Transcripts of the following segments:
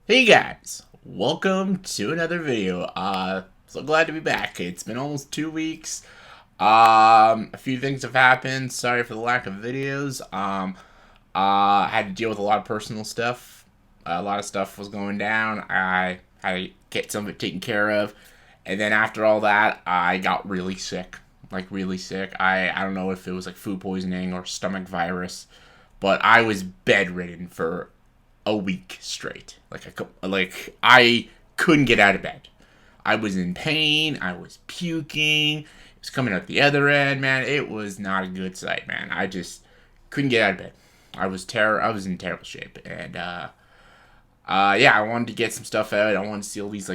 Hey guys, welcome to another video. So glad to be back. It's been almost 2 weeks. A few things have happened. Sorry for the lack of videos. I had to deal with a lot of personal stuff. A lot of stuff was going down. I had to get some of it taken care of. And then after all that, I got really sick. Like really sick. I don't know if it was like food poisoning or stomach virus, but I was bedridden for a week straight. I couldn't get out of bed. I was in pain. I was puking. It was coming out the other end, man. It was not a good sight, man. I just couldn't get out of bed. I was in terrible shape, and yeah, I wanted to get some stuff out. I wanted to see all these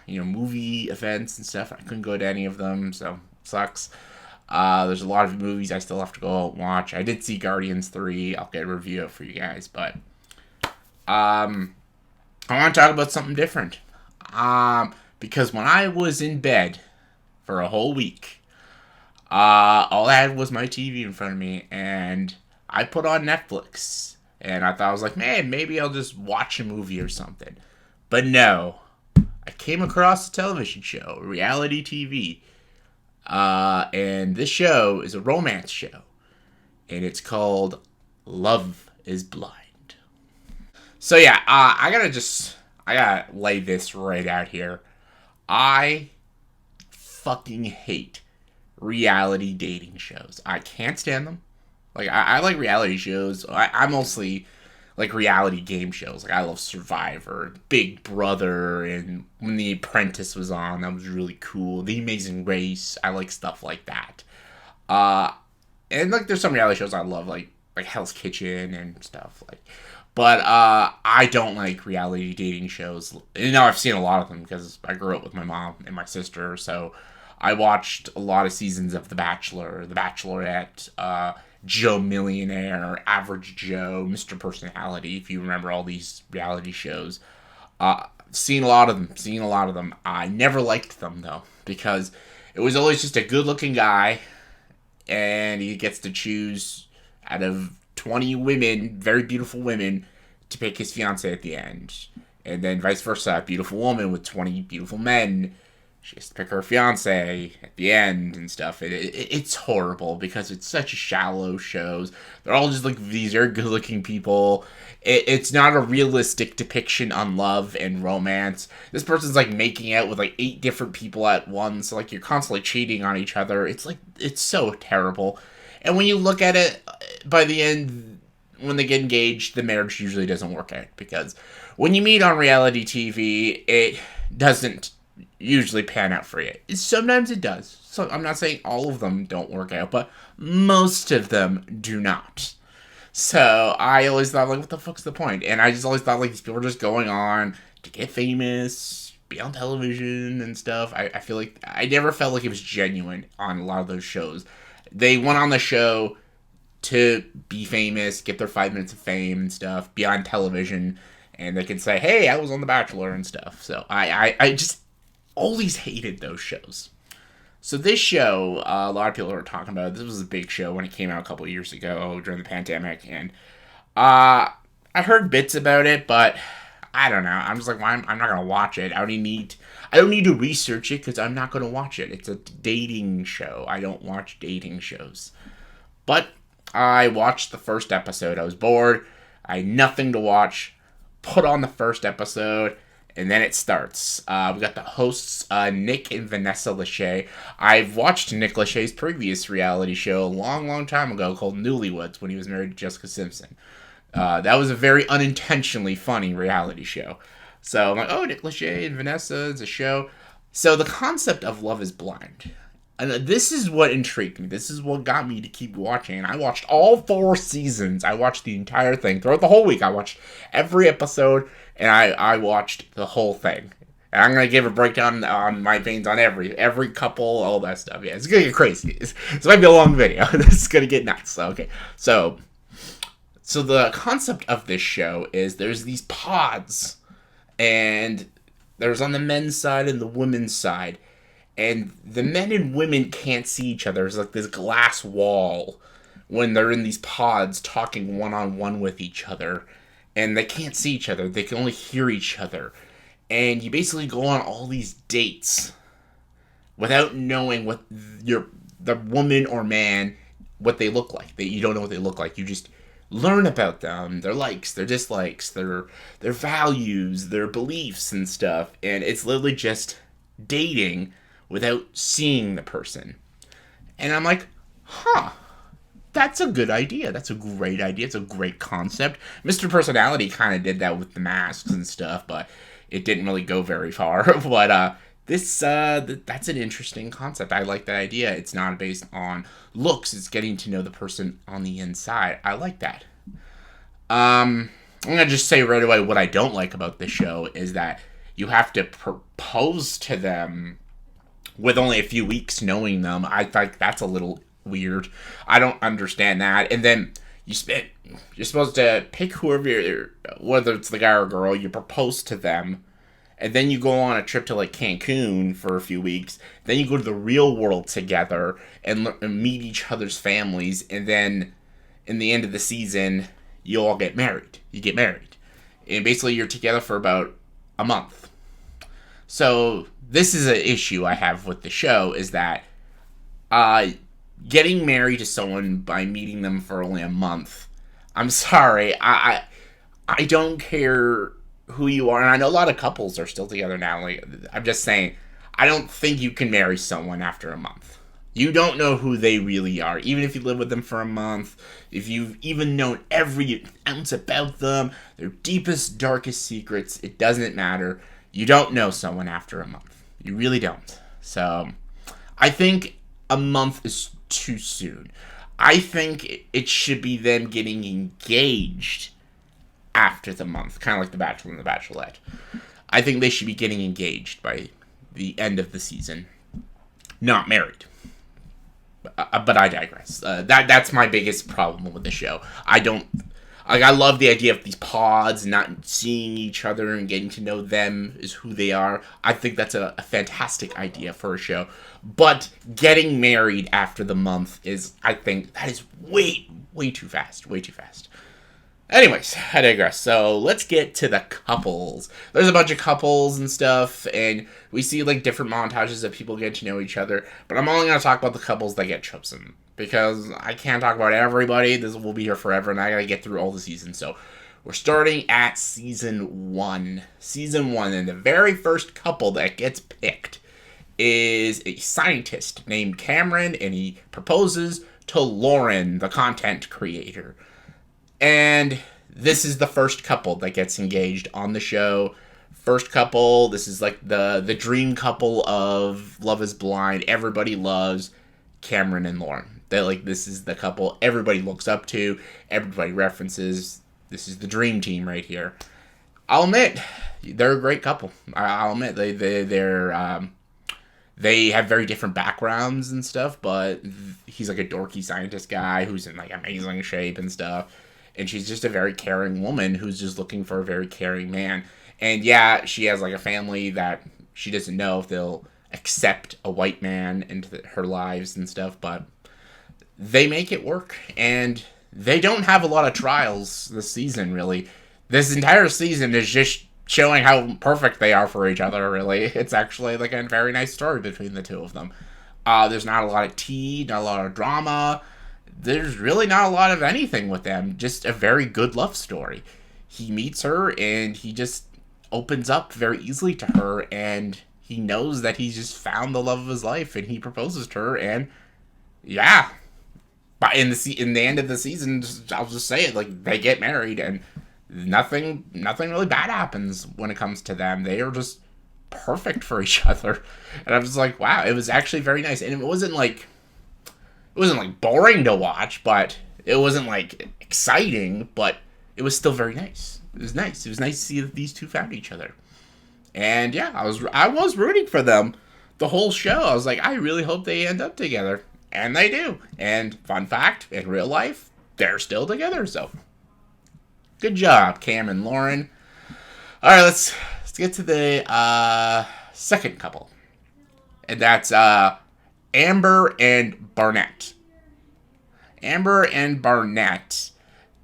movie events and stuff. I couldn't go to any of them, so it sucks. There's a lot of movies I still have to go out and watch. I did see Guardians 3. I'll get a review for you guys, but I want to talk about something different. Because when I was in bed for a whole week, all I had was my TV in front of me, and I put on Netflix, and I thought I was like, man, maybe I'll just watch a movie or something. But no, I came across a television show, reality TV, and this show is a romance show, and it's called Love Is Blind. So yeah, I gotta lay this right out here. I fucking hate reality dating shows. I can't stand them. I like reality shows. I mostly like reality game shows. Like I love Survivor, Big Brother, and when The Apprentice was on, that was really cool. The Amazing Race. I like stuff like that. Uh, and like there's some reality shows I love, like Hell's Kitchen and stuff like. But I don't like reality dating shows. You know, I've seen a lot of them because I grew up with my mom and my sister. So I watched a lot of seasons of The Bachelor, The Bachelorette, Joe Millionaire, Average Joe, Mr. Personality. If you remember all these reality shows, seen a lot of them. Seen a lot of them. I never liked them though because it was always just a good-looking guy, and he gets to choose out of 20 women, very beautiful women, to pick his fiance at the end. And then vice versa, a beautiful woman with 20 beautiful men. She has to pick her fiance at the end and stuff. It's horrible because it's such a shallow shows. They're all just like these very good looking people. It's not a realistic depiction on love and romance. This person's like making out with like 8 different people at once. Like you're constantly cheating on each other. It's so terrible. And when you look at it, by the end, when they get engaged, the marriage usually doesn't work out. Because when you meet on reality TV, it doesn't usually pan out for you. Sometimes it does. So I'm not saying all of them don't work out, but most of them do not. So I always thought, like, what the fuck's the point? And I just always thought, like, these people are just going on to get famous, be on television and stuff. I feel like I never felt like it was genuine on a lot of those shows. They went on the show to be famous, get their 5 minutes of fame and stuff, be on television, and they can say, hey, I was on The Bachelor and stuff. So I just always hated those shows. So this show, a lot of people are talking about it. This was a big show when it came out a couple of years ago during the pandemic, and I heard bits about it, but I don't know. I'm just like, well, I'm not gonna watch it. I don't need to research it because I'm not gonna watch it. It's a dating show. I don't watch dating shows. But I watched the first episode. I was bored. I had nothing to watch. Put on the first episode, and then it starts. We got the hosts, Nick and Vanessa Lachey. I've watched Nick Lachey's previous reality show a long, long time ago called Newlyweds when he was married to Jessica Simpson. That was a very unintentionally funny reality show. So I'm like, oh, Nick Lachey and Vanessa, it's a show. So the concept of Love is Blind. And this is what intrigued me. This is what got me to keep watching. And I watched all 4 seasons. I watched the entire thing. Throughout the whole week, I watched every episode, and I watched the whole thing. And I'm going to give a breakdown on my veins on every couple, all that stuff. Yeah, it's going to get crazy. This might be a long video. This is going to get nuts. Okay, so the concept of this show is there's these pods, and there's on the men's side and the women's side. And the men and women can't see each other. There's like this glass wall when they're in these pods talking one-on-one with each other. and they can't see each other. They can only hear each other. And you basically go on all these dates without knowing what the woman or man, what they look like. You don't know what they look like. You just learn about them, their likes, their dislikes, their values, their beliefs and stuff. And it's literally just dating without seeing the person. And I'm like, huh, that's a good idea. That's a great idea. It's a great concept. Mr. Personality kind of did that with the masks and stuff, but it didn't really go very far. But that's an interesting concept. I like that idea. It's not based on looks. It's getting to know the person on the inside. I like that. I'm gonna just say right away what I don't like about this show is that you have to propose to them with only a few weeks knowing them. I think that's a little weird. I don't understand that. And then you're supposed to pick whoever, whether it's the guy or girl, you propose to them, and then you go on a trip to like Cancun for a few weeks. Then you go to the real world together and meet each other's families, and then in the end of the season, you all get married. You get married, and basically you're together for about a month. So this is an issue I have with the show, is that getting married to someone by meeting them for only a month. I'm sorry, I don't care who you are, and I know a lot of couples are still together now. Like, I'm just saying, I don't think you can marry someone after a month. You don't know who they really are, even if you live with them for a month. If you've even known every ounce about them, their deepest, darkest secrets, it doesn't matter. You don't know someone after a month. You really don't. So, I think a month is too soon. I think it should be them getting engaged after the month, kind of like The Bachelor and The Bachelorette. I think they should be getting engaged by the end of the season, not married. But I digress. That's my biggest problem with the show. I love the idea of these pods, not seeing each other and getting to know them as who they are. I think that's a fantastic idea for a show. But getting married after the month I think that is way too fast. Way too fast. Anyways, I digress. So let's get to the couples. There's a bunch of couples and stuff, and we see like different montages of people getting to know each other. But I'm only going to talk about the couples that get chosen, because I can't talk about everybody. This will be here forever, and I got to get through all the seasons. So we're starting at season 1. Season 1, and the very first couple that gets picked is a scientist named Cameron, and he proposes to Lauren, the content creator. And this is the first couple that gets engaged on the show. First couple, this is like the dream couple of Love is Blind. Everybody loves Cameron and Lauren. This is the couple everybody looks up to, everybody references. This is the dream team right here. I'll admit, they're a great couple. I'll admit they have very different backgrounds and stuff, but he's like a dorky scientist guy who's in like amazing shape and stuff. And she's just a very caring woman who's just looking for a very caring man. And yeah, she has like a family that she doesn't know if they'll accept a white man into her lives and stuff, but they make it work. And they don't have a lot of trials this season, really. This entire season is just showing how perfect they are for each other, really. It's actually like a very nice story between the two of them. There's not a lot of tea, not a lot of drama. There's really not a lot of anything with them. Just a very good love story. He meets her and he just opens up very easily to her, and he knows that he's just found the love of his life, and he proposes to her, and yeah. But in the end of the season, I'll just say it, like, they get married, and nothing really bad happens when it comes to them. They are just perfect for each other. And I was like, wow, it was actually very nice. And it wasn't like boring to watch, but it wasn't like exciting, but it was still very nice. It was nice. It was nice to see that these two found each other. And yeah, I was rooting for them the whole show. I was like, I really hope they end up together. And they do. And fun fact, in real life, they're still together, so good job, Cam and Lauren. All right, let's get to the second couple. And that's Amber and Barnett. Amber and Barnett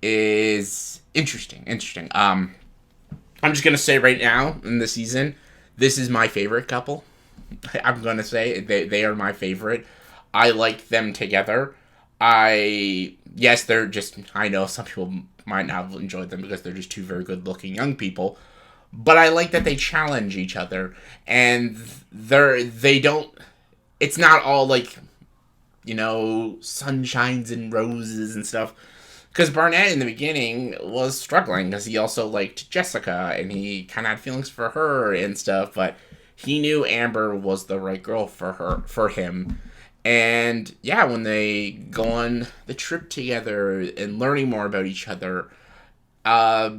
is Interesting. I'm just gonna say right now in the season, this is my favorite couple. I'm gonna say they are my favorite. I like them together. Yes, they're just. I know some people might not have enjoyed them because they're just two very good looking young people, but I like that they challenge each other and they don't. It's not all like sunshines and roses and stuff. Because Barnett in the beginning was struggling because he also liked Jessica and he kind of had feelings for her and stuff, but he knew Amber was the right girl for him. And yeah, when they go on the trip together and learning more about each other, uh,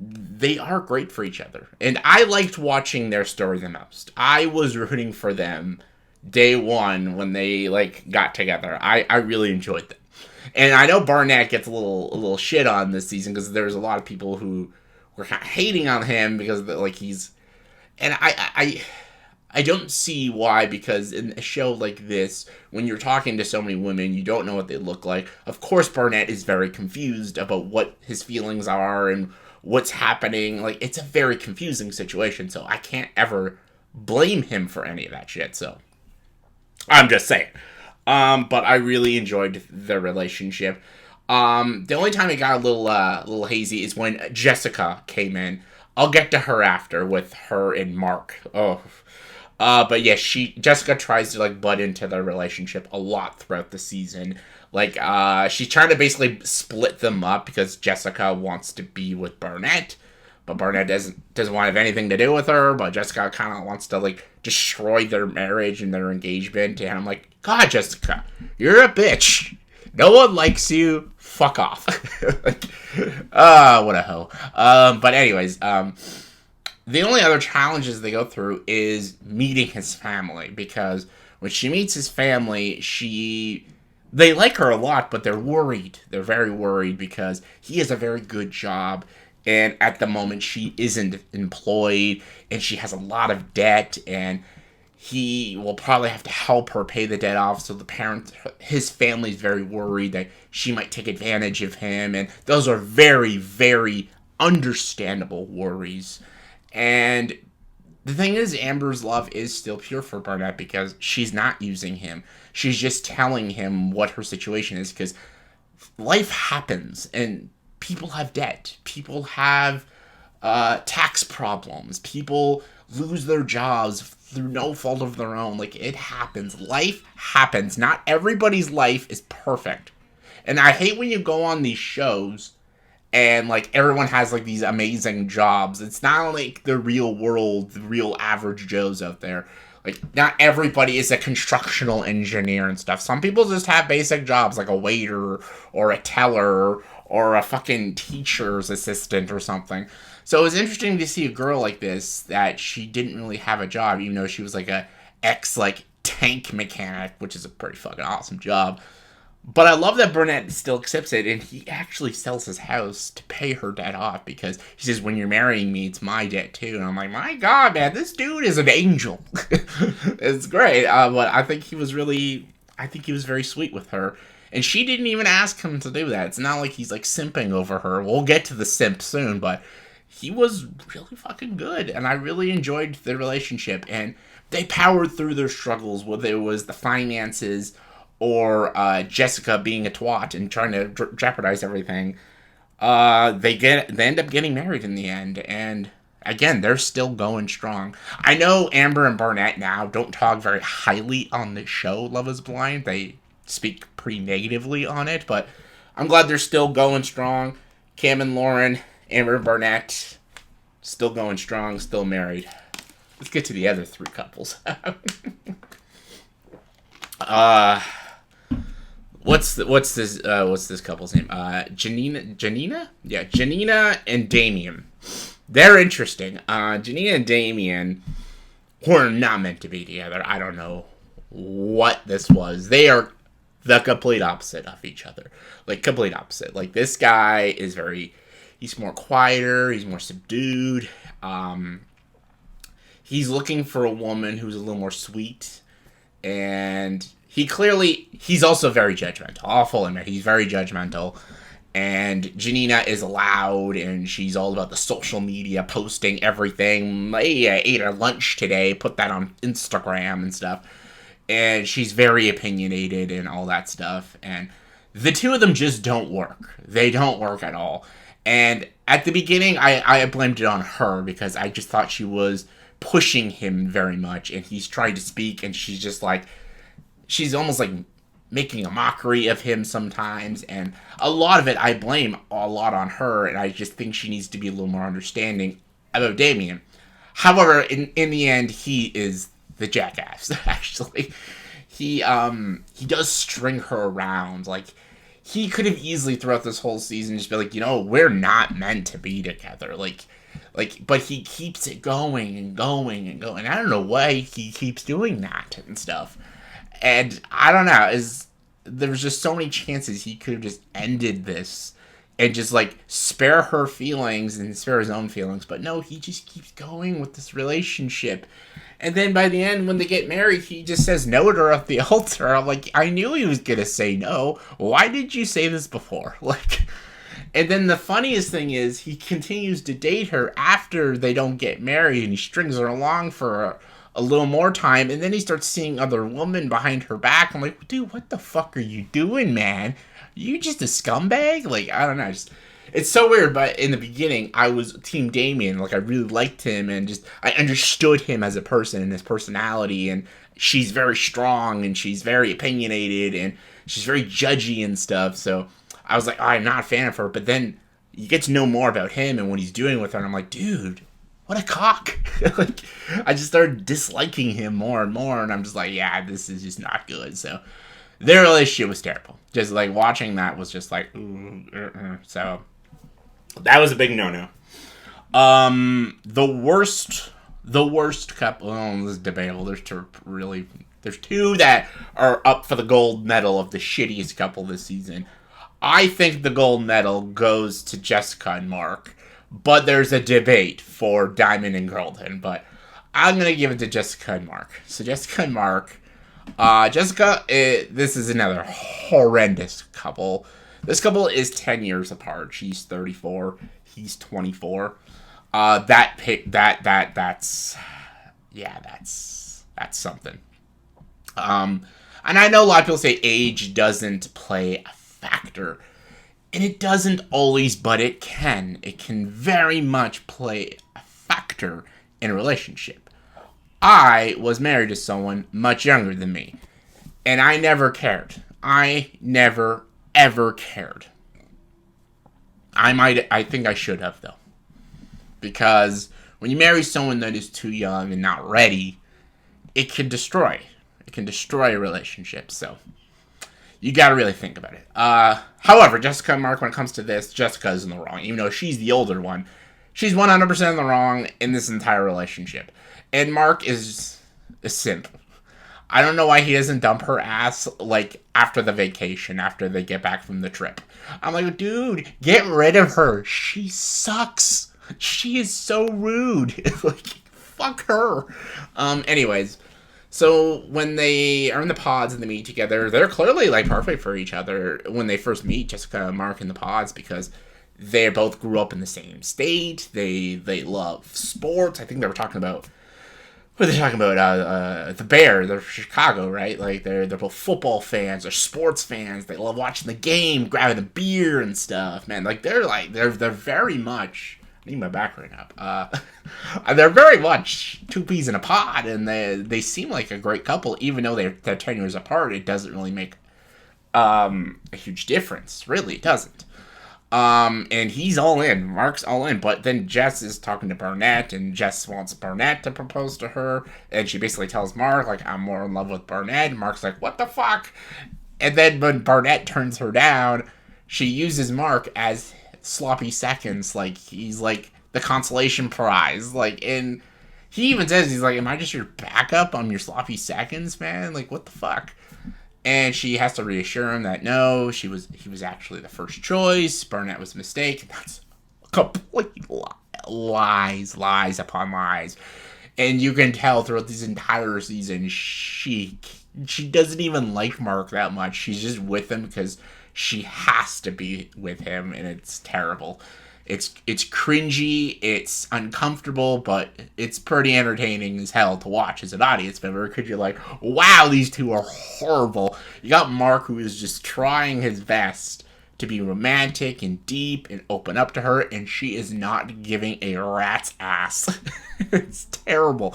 they are great for each other. And I liked watching their story the most. I was rooting for them day one when they got together. I really enjoyed them. And I know Barnett gets a little shit on this season because there's a lot of people who were kind of hating on him because he's, and I don't see why, because in a show like this, when you're talking to so many women, you don't know what they look like. Of course, Barnett is very confused about what his feelings are and what's happening. It's a very confusing situation, so I can't ever blame him for any of that shit. So I'm just saying. But I really enjoyed their relationship. The only time it got a little hazy is when Jessica came in. I'll get to her after with her and Mark. Oh. But yeah, Jessica tries to butt into their relationship a lot throughout the season. She's trying to basically split them up because Jessica wants to be with Barnett, but Barnett doesn't want to have anything to do with her. But Jessica kind of wants to destroy their marriage and their engagement. And I'm like, God, Jessica, you're a bitch. No one likes you. Fuck off. What a hoe. But anyways, the only other challenges they go through is meeting his family, because when she meets his family, they like her a lot, but they're worried. They're very worried because he has a very good job, and at the moment she isn't employed, and she has a lot of debt, and he will probably have to help her pay the debt off. So his family's very worried that she might take advantage of him, and those are very, very understandable worries. And the thing is, Amber's love is still pure for Barnett because she's not using him. She's just telling him what her situation is, because life happens and people have debt. People have tax problems. People lose their jobs through no fault of their own. It happens. Life happens. Not everybody's life is perfect. And I hate when you go on these shows and everyone has these amazing jobs. It's not the real world, the real average Joes out there. Not everybody is a constructional engineer and stuff. Some people just have basic jobs like a waiter or a teller or a fucking teacher's assistant or something. So it was interesting to see a girl like this, that she didn't really have a job, even though she was a ex tank mechanic, which is a pretty fucking awesome job. But I love that Burnett still accepts it, and he actually sells his house to pay her debt off, because he says, when you're marrying me, it's my debt too. And I'm like, my God, man, this dude is an angel. It's great. But I think he was very sweet with her. And she didn't even ask him to do that. It's not like he's simping over her. We'll get to the simp soon, but he was really fucking good. And I really enjoyed the relationship. And they powered through their struggles, whether it was the finances or Jessica being a twat and trying to jeopardize everything. They end up getting married in the end, and again, they're still going strong. I know Amber and Barnett now don't talk very highly on the show Love is Blind. They speak pretty negatively on it, but I'm glad they're still going strong. Cam and Lauren, Amber and Barnett, still going strong, still married. Let's get to the other three couples. What's this couple's name? Janina? Yeah, Janina and Damien. They're interesting. Janina and Damien were not meant to be together. I don't know what this was. They are the complete opposite of each other. Complete opposite. This guy is he's more quieter, he's more subdued. He's looking for a woman who's a little more sweet, and he's also very judgmental. I'll fully admit, he's very judgmental. And Janina is loud, and she's all about the social media, posting everything. Hey, I ate our lunch today, put that on Instagram and stuff. And she's very opinionated and all that stuff. And the two of them just don't work. They don't work at all. And at the beginning, I blamed it on her because I just thought she was pushing him very much. And he's trying to speak, and she's just like, she's almost like making a mockery of him sometimes, and a lot of it I blame a lot on her, and I just think she needs to be a little more understanding about Damien. However, in the end, he is the jackass. Actually, he does string her around. Like, he could have easily throughout this whole season just be like, we're not meant to be together. But he keeps it going and going and going. I don't know why he keeps doing that and stuff. And I don't know, there's just so many chances he could have just ended this and just like spare her feelings and spare his own feelings. But no, he just keeps going with this relationship. And then by the end, when they get married, he just says no to her at the altar. I'm like, I knew he was going to say no. Why did you say this before? And then the funniest thing is he continues to date her after they don't get married, and he strings her along for a little more time, and then he starts seeing other women behind her back. I'm like, dude, what the fuck are you doing, man? You just a scumbag? I don't know. It's so weird, but in the beginning, I was Team Damien. I really liked him, and just, I understood him as a person and his personality, and she's very strong, and she's very opinionated, and she's very judgy and stuff, so I was like, I'm not a fan of her, but then you get to know more about him and what he's doing with her, and I'm like, dude, what a cock. I just started disliking him more and more, and I'm just like, yeah, this is just not good. So their relationship was terrible. Just watching that was just like, so that was a big no-no. The worst couple, this is debatable. There's two that are up for the gold medal of the shittiest couple this season. I think the gold medal goes to Jessica and Mark. But there's a debate for Diamond and Carlton. But I'm going to give it to Jessica and Mark. So Jessica and Mark. Jessica, this is another horrendous couple. This couple is 10 years apart. She's 34. He's 24. That's something. And I know a lot of people say age doesn't play a factor. And it doesn't always, but it can. It can very much play a factor in a relationship. I was married to someone much younger than me. And I never cared. I never, ever cared. I think I should have, though. Because when you marry someone that is too young and not ready, it can destroy. It can destroy a relationship, so you gotta really think about it. However, Jessica and Mark, when it comes to this, Jessica is in the wrong. Even though she's the older one, she's 100% in the wrong in this entire relationship. And Mark is a simp. I don't know why he doesn't dump her ass, after the vacation, after they get back from the trip. I'm like, dude, get rid of her. She sucks. She is so rude. Fuck her. Anyways. So when they are in the pods and they meet together, they're clearly perfect for each other when they first meet, Jessica and Mark in the pods, because they both grew up in the same state. They love sports. I think they were talking about, what are they talking about? The Bear. They're Chicago, right? They're both football fans. They're sports fans. They love watching the game, grabbing the beer and stuff. Man, they're very much. I need my back right up. They're very much two peas in a pod, and they seem like a great couple, even though they're 10 years apart. It doesn't really make a huge difference. Really, it doesn't. And he's all in. Mark's all in. But then Jess is talking to Barnett, and Jess wants Barnett to propose to her, and she basically tells Mark, I'm more in love with Barnett. And Mark's like, what the fuck? And then when Barnett turns her down, she uses Mark as sloppy seconds, he's the consolation prize, and he even says, he's like, am I just your backup on your sloppy seconds, man? What the fuck? And she has to reassure him that no, he was actually the first choice. Barnett was a mistake. That's complete lies upon lies. And you can tell throughout this entire season, she doesn't even like Mark that much. She's just with him because she has to be with him, and it's terrible. It's cringy, it's uncomfortable, but it's pretty entertaining as hell to watch as an audience member, because you're like, wow, these two are horrible. You got Mark, who is just trying his best to be romantic and deep and open up to her, and she is not giving a rat's ass. It's terrible.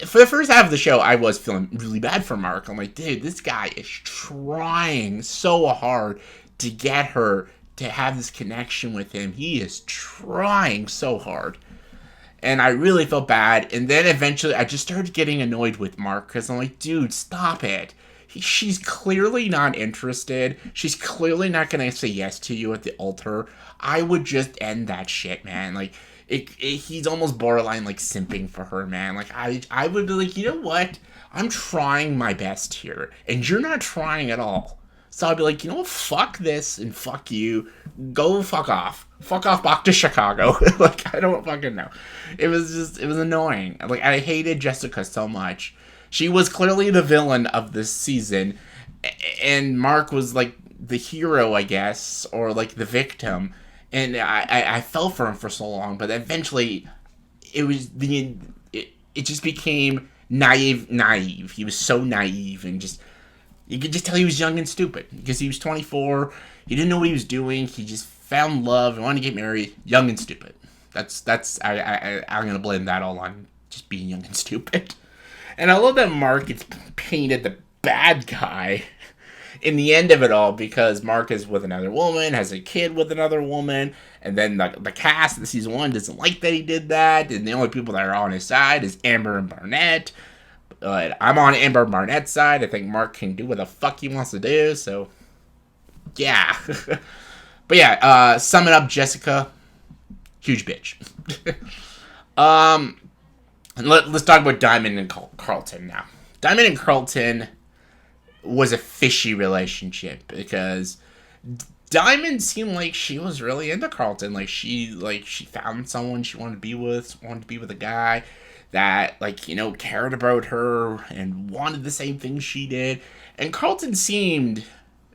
For the first half of the show, I was feeling really bad for Mark. I'm like, dude, this guy is trying so hard to get her to have this connection with him. He is trying so hard. And I really felt bad. And then eventually I just started getting annoyed with Mark, because I'm like, dude, stop it. She's clearly not interested. She's clearly not going to say yes to you at the altar. I would just end that shit, man. Like, he's almost borderline, like, simping for her, man. Like, I would be like, you know what? I'm trying my best here, and you're not trying at all. So I'd be like, you know what? Fuck this and fuck you. Go fuck off. Fuck off back to Chicago. Like, I don't fucking know. It was annoying. Like, I hated Jessica so much. She was clearly the villain of this season, and Mark was, like, the hero, I guess, or, like, the victim. And I fell for him for so long, but eventually it just became naive. He was so naive, and just, you could just tell he was young and stupid, because he was 24. He didn't know what he was doing. He just found love and wanted to get married. Young and stupid. I'm gonna blame that all on just being young and stupid. And I love that Mark gets painted the bad guy in the end of it all, because Mark is with another woman, has a kid with another woman, and then the cast of season 1 doesn't like that he did that, and the only people that are on his side is Amber and Barnett. But I'm on Amber and Barnett's side. I think Mark can do what the fuck he wants to do, so yeah. But yeah, summing up, Jessica, huge bitch. Let's talk about Diamond and Carlton now. Diamond and Carlton was a fishy relationship, because Diamond seemed like she was really into Carlton. Like, she found someone she wanted to be with a guy that, like, you know, cared about her and wanted the same things she did. And Carlton seemed,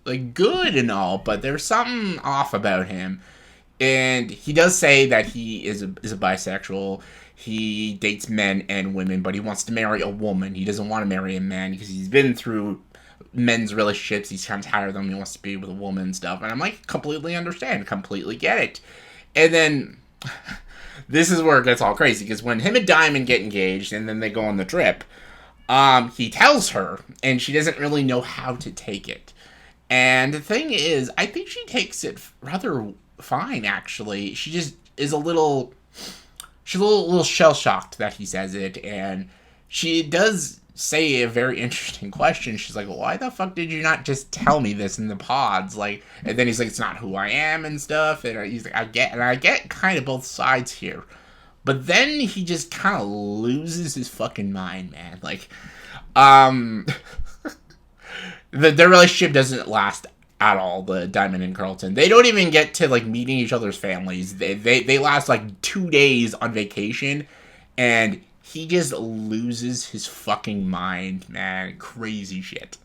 like, good and all, but there's something off about him. And he does say that he is a bisexual. He dates men and women, but he wants to marry a woman. He doesn't want to marry a man, because he's been through men's relationships. He's kind of tired of them. He wants to be with a woman and stuff. And I'm like, completely understand. Completely get it. And then this is where it gets all crazy, because when him and Diamond get engaged and then they go on the trip, he tells her, and she doesn't really know how to take it. And the thing is, I think she takes it rather fine, actually. She just is a little shell-shocked that he says it, and she does say a very interesting question. She's like, why the fuck did you not just tell me this in the pods? Like, and then he's like, it's not who I am and stuff, and he's like, I get kind of both sides here. But then he just kind of loses his fucking mind, man. Like, their relationship doesn't last at all, the Diamond and Carlton. They don't even get to, like, meeting each other's families. They last, like, 2 days on vacation, and he just loses his fucking mind, man. Crazy shit.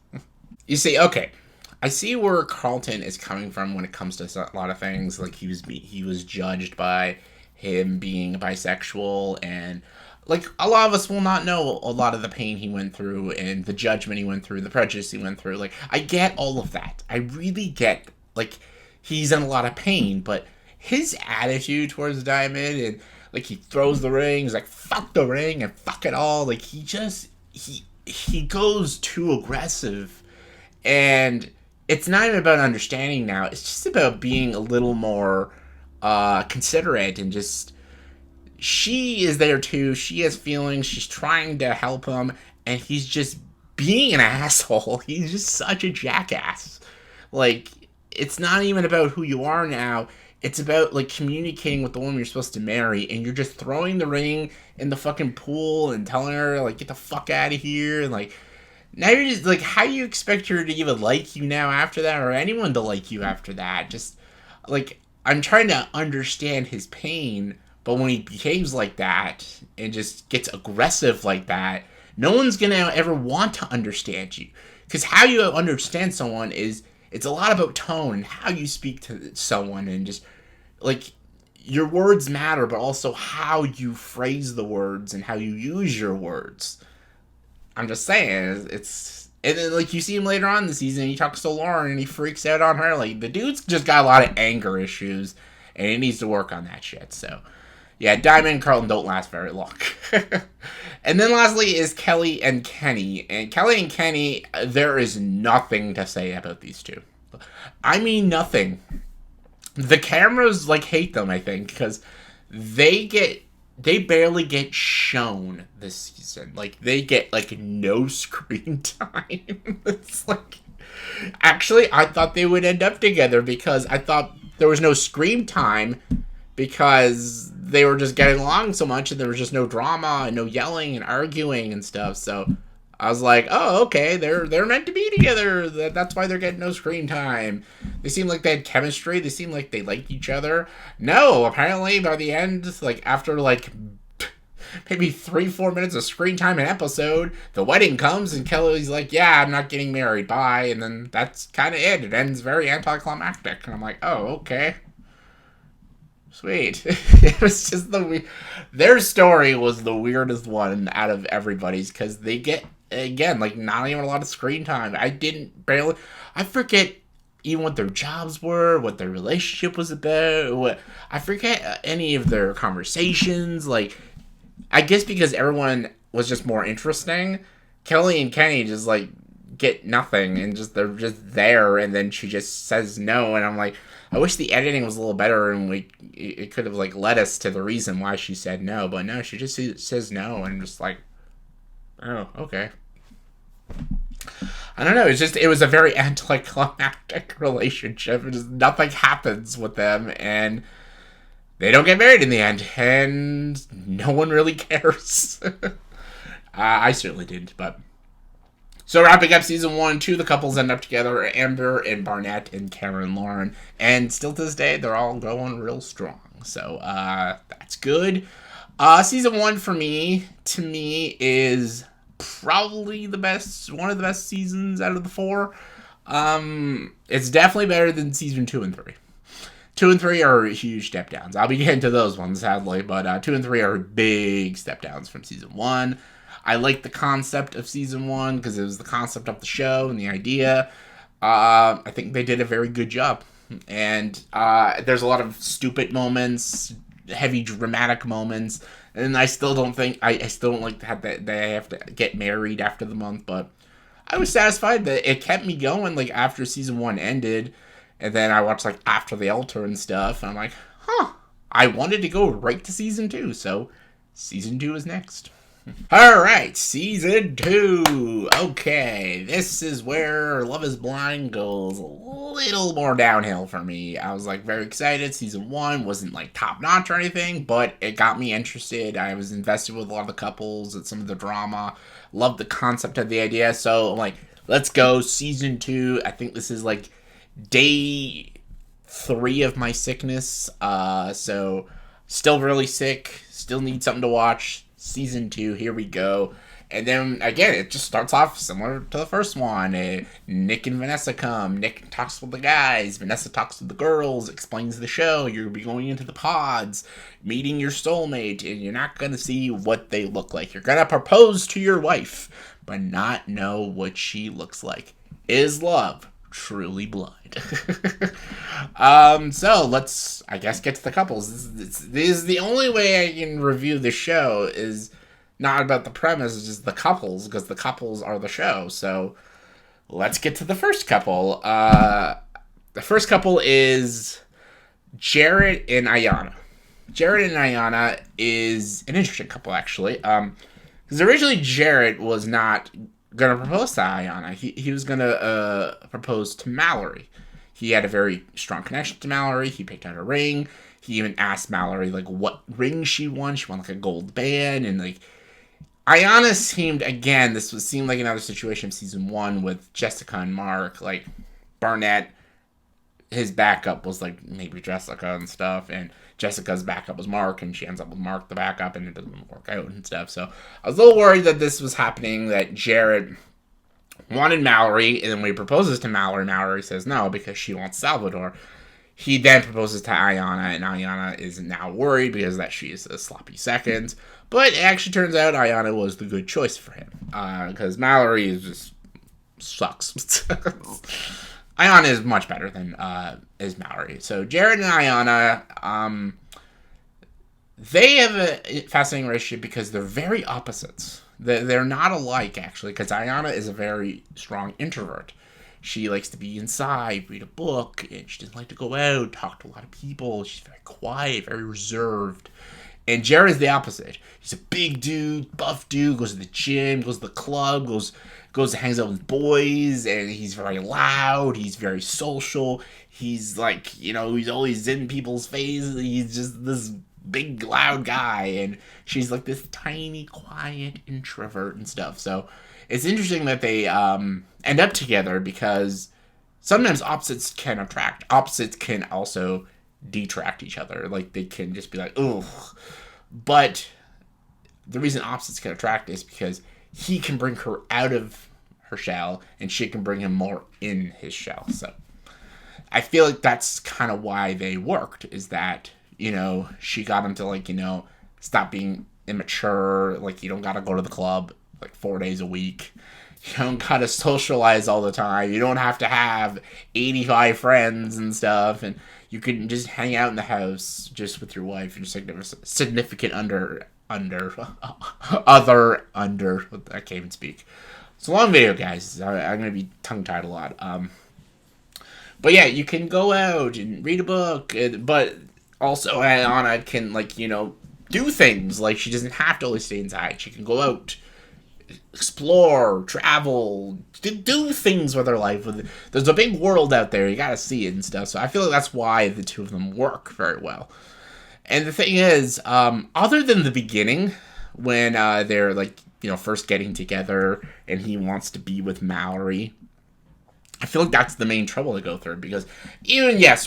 You see, okay, I see where Carlton is coming from when it comes to a lot of things. Like, he was judged by him being bisexual, and, like, a lot of us will not know a lot of the pain he went through, and the judgment he went through, the prejudice he went through. Like, I get all of that. I really get, like, he's in a lot of pain, but his attitude towards Diamond, and, like, he throws the ring, he's like, fuck the ring, and fuck it all. Like, he goes too aggressive, and it's not even about understanding now. It's just about being a little more considerate, and just, she is there too. She has feelings. She's trying to help him, and he's just being an asshole. He's just such a jackass. Like, it's not even about who you are now. It's about, like, communicating with the woman you're supposed to marry, and you're just throwing the ring in the fucking pool and telling her, like, get the fuck out of here, and, like, now you're just, like, how do you expect her to even like you now after that, or anyone to like you after that? Just, like, I'm trying to understand his pain, but when he behaves like that, and just gets aggressive like that, no one's gonna ever want to understand you. Because how you understand someone is it's a lot about tone and how you speak to someone, and just like your words matter, but also how you phrase the words and how you use your words. I'm just saying, it's and then like you see him later on in the season, he talks to Lauren and he freaks out on her. Like the dude's just got a lot of anger issues, and he needs to work on that shit. So yeah, Diamond and Carlton don't last very long. And then lastly is Kelly and Kenny. And Kelly and Kenny, there is nothing to say about these two. I mean nothing. The cameras like hate them, I think, because they barely get shown this season. Like they get like no screen time. It's like, actually I thought they would end up together because I thought there was no screen time because they were just getting along so much and there was just no drama and no yelling and arguing and stuff. So I was like, oh, okay, they're meant to be together. That's why they're getting no screen time. They seem like they had chemistry. They seem like they liked each other. No, apparently by the end, like after like maybe 3-4 minutes of screen time an episode, the wedding comes and Kelly's like, yeah, I'm not getting married, bye. And then that's kind of it. It ends very anticlimactic. And I'm like, oh, okay. Sweet. It was just their story was the weirdest one out of everybody's, because they get, again, like not even a lot of screen time. I forget even what their jobs were, what their relationship was about. I forget any of their conversations. Like, I guess because everyone was just more interesting, Kelly and Kenny just like get nothing and they're just there, and then she just says no, and I'm like, I wish the editing was a little better and it could have like led us to the reason why she said no, but no, she just says no, and just like, oh, okay. I don't know. It was a very anticlimactic relationship. Nothing happens with them, and they don't get married in the end, and no one really cares. I certainly didn't, but. So wrapping up season 1, 2 of the couples end up together, Amber and Barnett and Karen Lauren, and still to this day, they're all going real strong. So that's good. Season 1 to me, is probably one of the best seasons out of the 4. It's definitely better than season 2 and 3. 2 and 3 are huge step downs. I'll be getting to those ones, sadly, but 2 and 3 are big step downs from season 1. I like the concept of season 1 because it was the concept of the show and the idea. I think they did a very good job. And there's a lot of stupid moments, heavy dramatic moments, and I still don't like that they have to get married after the month, but I was satisfied that it kept me going like after season 1 ended, and then I watched like After the Altar and stuff, and I'm like, I wanted to go right to season 2, so season 2 is next. Alright, season 2. Okay, this is where Love is Blind goes a little more downhill for me. I was like very excited. Season 1 wasn't like top notch or anything, but it got me interested. I was invested with a lot of the couples and some of the drama. Loved the concept of the idea. So I'm like, let's go. Season 2. I think this is like day 3 of my sickness. So still really sick. Still need something to watch. Season 2, here we go. And then, again, it just starts off similar to the first one. Nick and Vanessa come. Nick talks with the guys. Vanessa talks with the girls, explains the show. You'll be going into the pods, meeting your soulmate, and you're not going to see what they look like. You're going to propose to your wife, but not know what she looks like. Is love truly blind? So let's, I guess, get to the couples. This is the only way I can review the show, is not about the premise, it's just the couples, because the couples are the show. So let's get to the first couple. The first couple is Jared and Ayana. Jared and Ayana is an interesting couple, actually. Because originally Jared was not going to propose to Ayana. He was going to propose to Mallory. He had a very strong connection to Mallory. He picked out a ring. He even asked Mallory, like, what ring she won. She won, like, a gold band. And, like, Ayana seemed like another situation of season 1 with Jessica and Mark. Like, Barnett, his backup was, like, maybe Jessica and stuff. And Jessica's backup was Mark. And she ends up with Mark, the backup. And it doesn't work out and stuff. So I was a little worried that this was happening, that Jared wanted Mallory, and then when he proposes to Mallory, Mallory says no because she wants Salvador. He then proposes to Ayana, and Ayana is now worried because that she is a sloppy second. But it actually turns out Ayana was the good choice for him because Mallory is just sucks. Ayana is much better than is Mallory. So Jared and Ayana, they have a fascinating relationship because they're very opposites. They're not alike, actually, because Ayana is a very strong introvert. She likes to be inside, read a book, and she doesn't like to go out, talk to a lot of people. She's very quiet, very reserved. And Jared's the opposite. He's a big dude, buff dude, goes to the gym, goes to the club, goes and hangs out with boys, and he's very loud, he's very social. He's like, he's always in people's faces. He's just this big, loud guy, and she's like this tiny, quiet introvert and stuff. So it's interesting that they end up together because sometimes opposites can attract. Opposites can also detract each other. Like, they can just be like, ugh. But the reason opposites can attract is because he can bring her out of her shell, and she can bring him more in his shell. So I feel like that's kind of why they worked, is that, she got him to, stop being immature. Like, you don't got to go to the club, 4 days a week. You don't got to socialize all the time. You don't have to have 85 friends and stuff. And you can just hang out in the house just with your wife and your significant I can't even speak. It's a long video, guys. I'm going to be tongue-tied a lot. But yeah, you can go out and read a book, but also Anna can, do things. Like, she doesn't have to always stay inside. She can go out, explore, travel, do things with her life. There's a big world out there. You gotta see it and stuff. So I feel like that's why the two of them work very well. And the thing is, other than the beginning, when they're, first getting together and he wants to be with Mallory, I feel like that's the main trouble to go through, because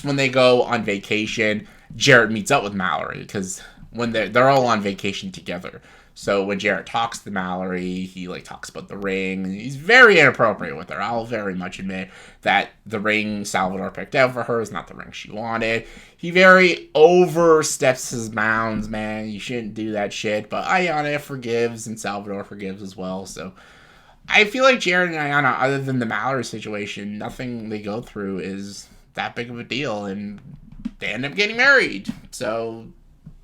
when they go on vacation, Jared meets up with Mallory, because when they're all on vacation together. So when Jared talks to Mallory, he talks about the ring. He's very inappropriate with her. I'll very much admit that the ring Salvador picked out for her is not the ring she wanted. He very oversteps his bounds, man. You shouldn't do that shit. But Ayana forgives, and Salvador forgives as well. So I feel like Jared and Ayana, other than the Mallory situation, nothing they go through is that big of a deal, and they end up getting married. So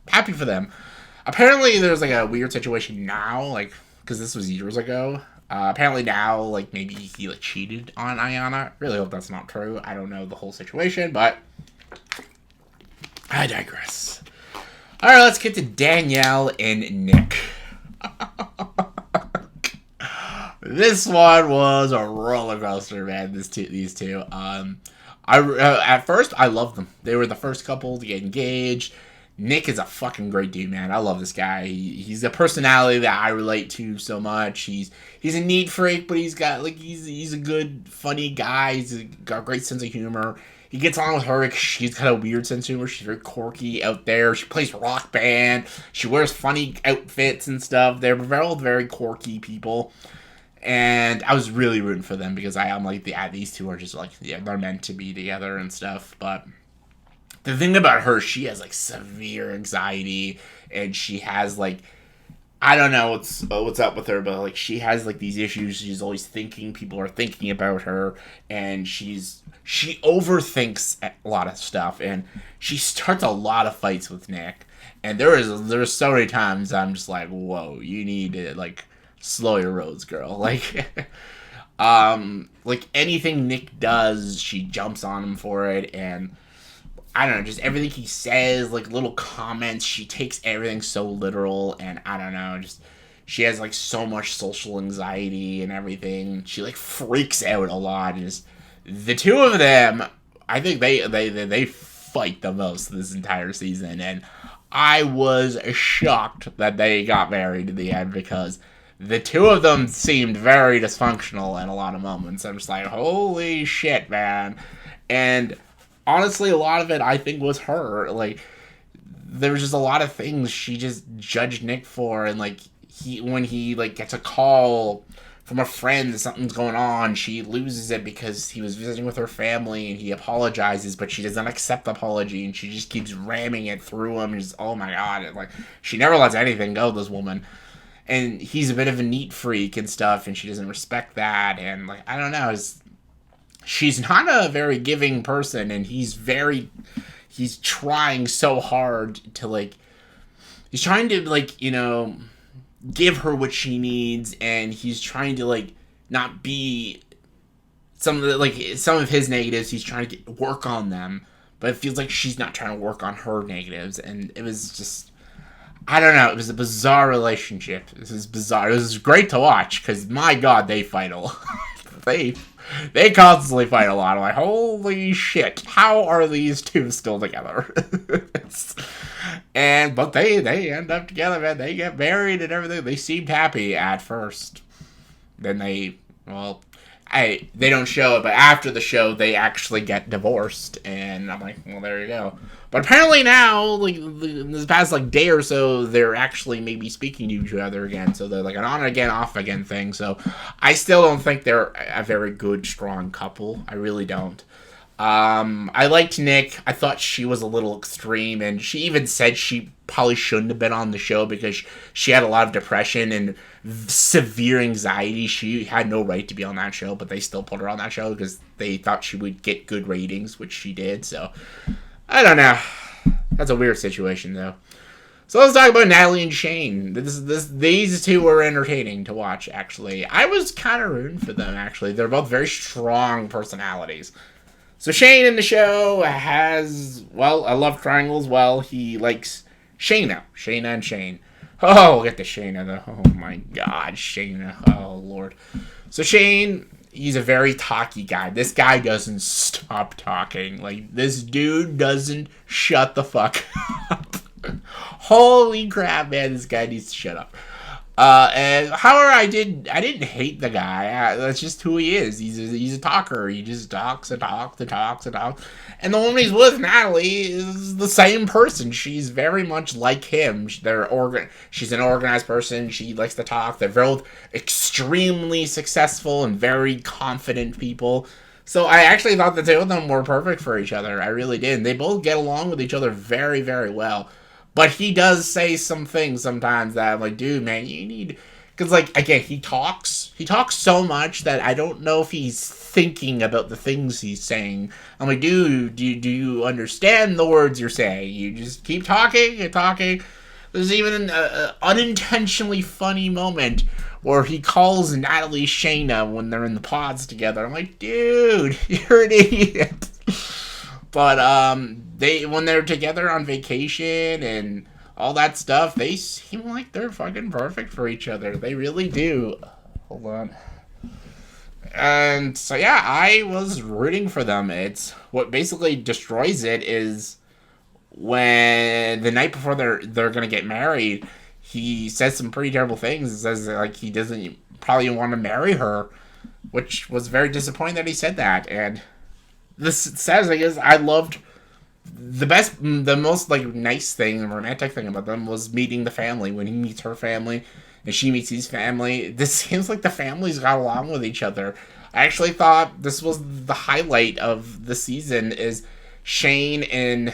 happy for them. Apparently, there's a weird situation now, because this was years ago. Apparently now, maybe he cheated on Ayana. Really hope that's not true. I don't know the whole situation, but I digress. All right, let's get to Danielle and Nick. This one was a roller coaster, man. These two. At first I loved them. They were the first couple to get engaged. Nick is a fucking great dude, man. I love this guy. He's a personality that I relate to so much. He's a neat freak, but he's got he's a good, funny guy. He's got a great sense of humor. He gets along with her. She's got a weird sense of humor. She's very quirky out there. She plays rock band. She wears funny outfits and stuff. They're all very quirky people. And I was really rooting for them because I'm these two are just they're meant to be together and stuff. But the thing about her, she has severe anxiety, and she has I don't know what's up with her, but she has these issues. She's always thinking people are thinking about her, and she overthinks a lot of stuff, and she starts a lot of fights with Nick. And there's so many times I'm just whoa, you need to slow your roads, girl. Anything Nick does, she jumps on him for it, and I don't know, just everything he says, little comments, she takes everything so literal, and I don't know, just she has so much social anxiety and everything. She freaks out a lot, and just the two of them, I think they fight the most this entire season, and I was shocked that they got married in the end, because the two of them seemed very dysfunctional in a lot of moments. I'm just holy shit, man. And honestly, a lot of it, I think, was her. There was just a lot of things she just judged Nick for, and when he gets a call from a friend that something's going on. She loses it because he was visiting with her family and he apologizes, but she doesn't accept the apology and she just keeps ramming it through him. And just, oh my god, like she never lets anything go, this woman. And he's a bit of a neat freak and stuff, and she doesn't respect that. And like I don't know, she's not a very giving person, and he's trying so hard to like, he's trying to like, you know, give her what she needs, and he's trying to like not be some of his negatives. He's trying to work on them, but it feels like she's not trying to work on her negatives, and it was just, I don't know. It was a bizarre relationship. This is bizarre. It was great to watch because my god, they fight a lot. they constantly fight a lot. I'm like, holy shit! How are these two still together? But they end up together, man. They get married and everything. They seemed happy at first. Then they don't show it, but after the show, they actually get divorced, and I'm like, well, there you go. But apparently now, like in this past like day or so, they're actually maybe speaking to each other again. So they're like an on again, off again thing. So I still don't think they're a very good, strong couple. I really don't. I liked Nick. I thought she was a little extreme, and she even said she probably shouldn't have been on the show because she had a lot of depression and severe anxiety. She had no right to be on that show, but they still put her on that show because they thought she would get good ratings, which she did. So I don't know. That's a weird situation, though. So let's talk about Natalie and Shane. These two were entertaining to watch, actually. I was kind of rooting for them, actually. They're both very strong personalities. So Shane in the show has, well, a love triangle as well. He likes Shayna and Shane. Oh, we'll get to Shayna, though. Oh, my God, Shayna. Oh, Lord. So Shane, he's a very talky guy. This guy doesn't stop talking. Like, this dude doesn't shut the fuck up. Holy crap, man, this guy needs to shut up. And however, I didn't hate the guy. That's just who he is. He's a talker. He just talks and talks and talks and talks. And the woman he's with, Natalie, is the same person. She's very much like him. She's an organized person. She likes to talk. They're both extremely successful and very confident people. So I actually thought the two of them were perfect for each other. I really did. They both get along with each other very, very well. But he does say some things sometimes that I'm like, dude, man, you need... Because, like, again, he talks so much that I don't know if he's thinking about the things he's saying. I'm like, dude, do you understand the words you're saying? You just keep talking and talking. There's even an unintentionally funny moment where he calls Natalie Shayna when they're in the pods together. I'm like, dude, you're an idiot. But when they're together on vacation and all that stuff, they seem like they're fucking perfect for each other. They really do. Hold on. And so yeah, I was rooting for them. It's what basically destroys it is when the night before they're gonna get married, he says some pretty terrible things. He says like he doesn't probably want to marry her, which was very disappointing that he said that. And the sad thing is, I loved the most like nice thing, the romantic thing about them was meeting the family. When he meets her family and she meets his family, this seems like the families got along with each other. I actually thought this was the highlight of the season is Shane and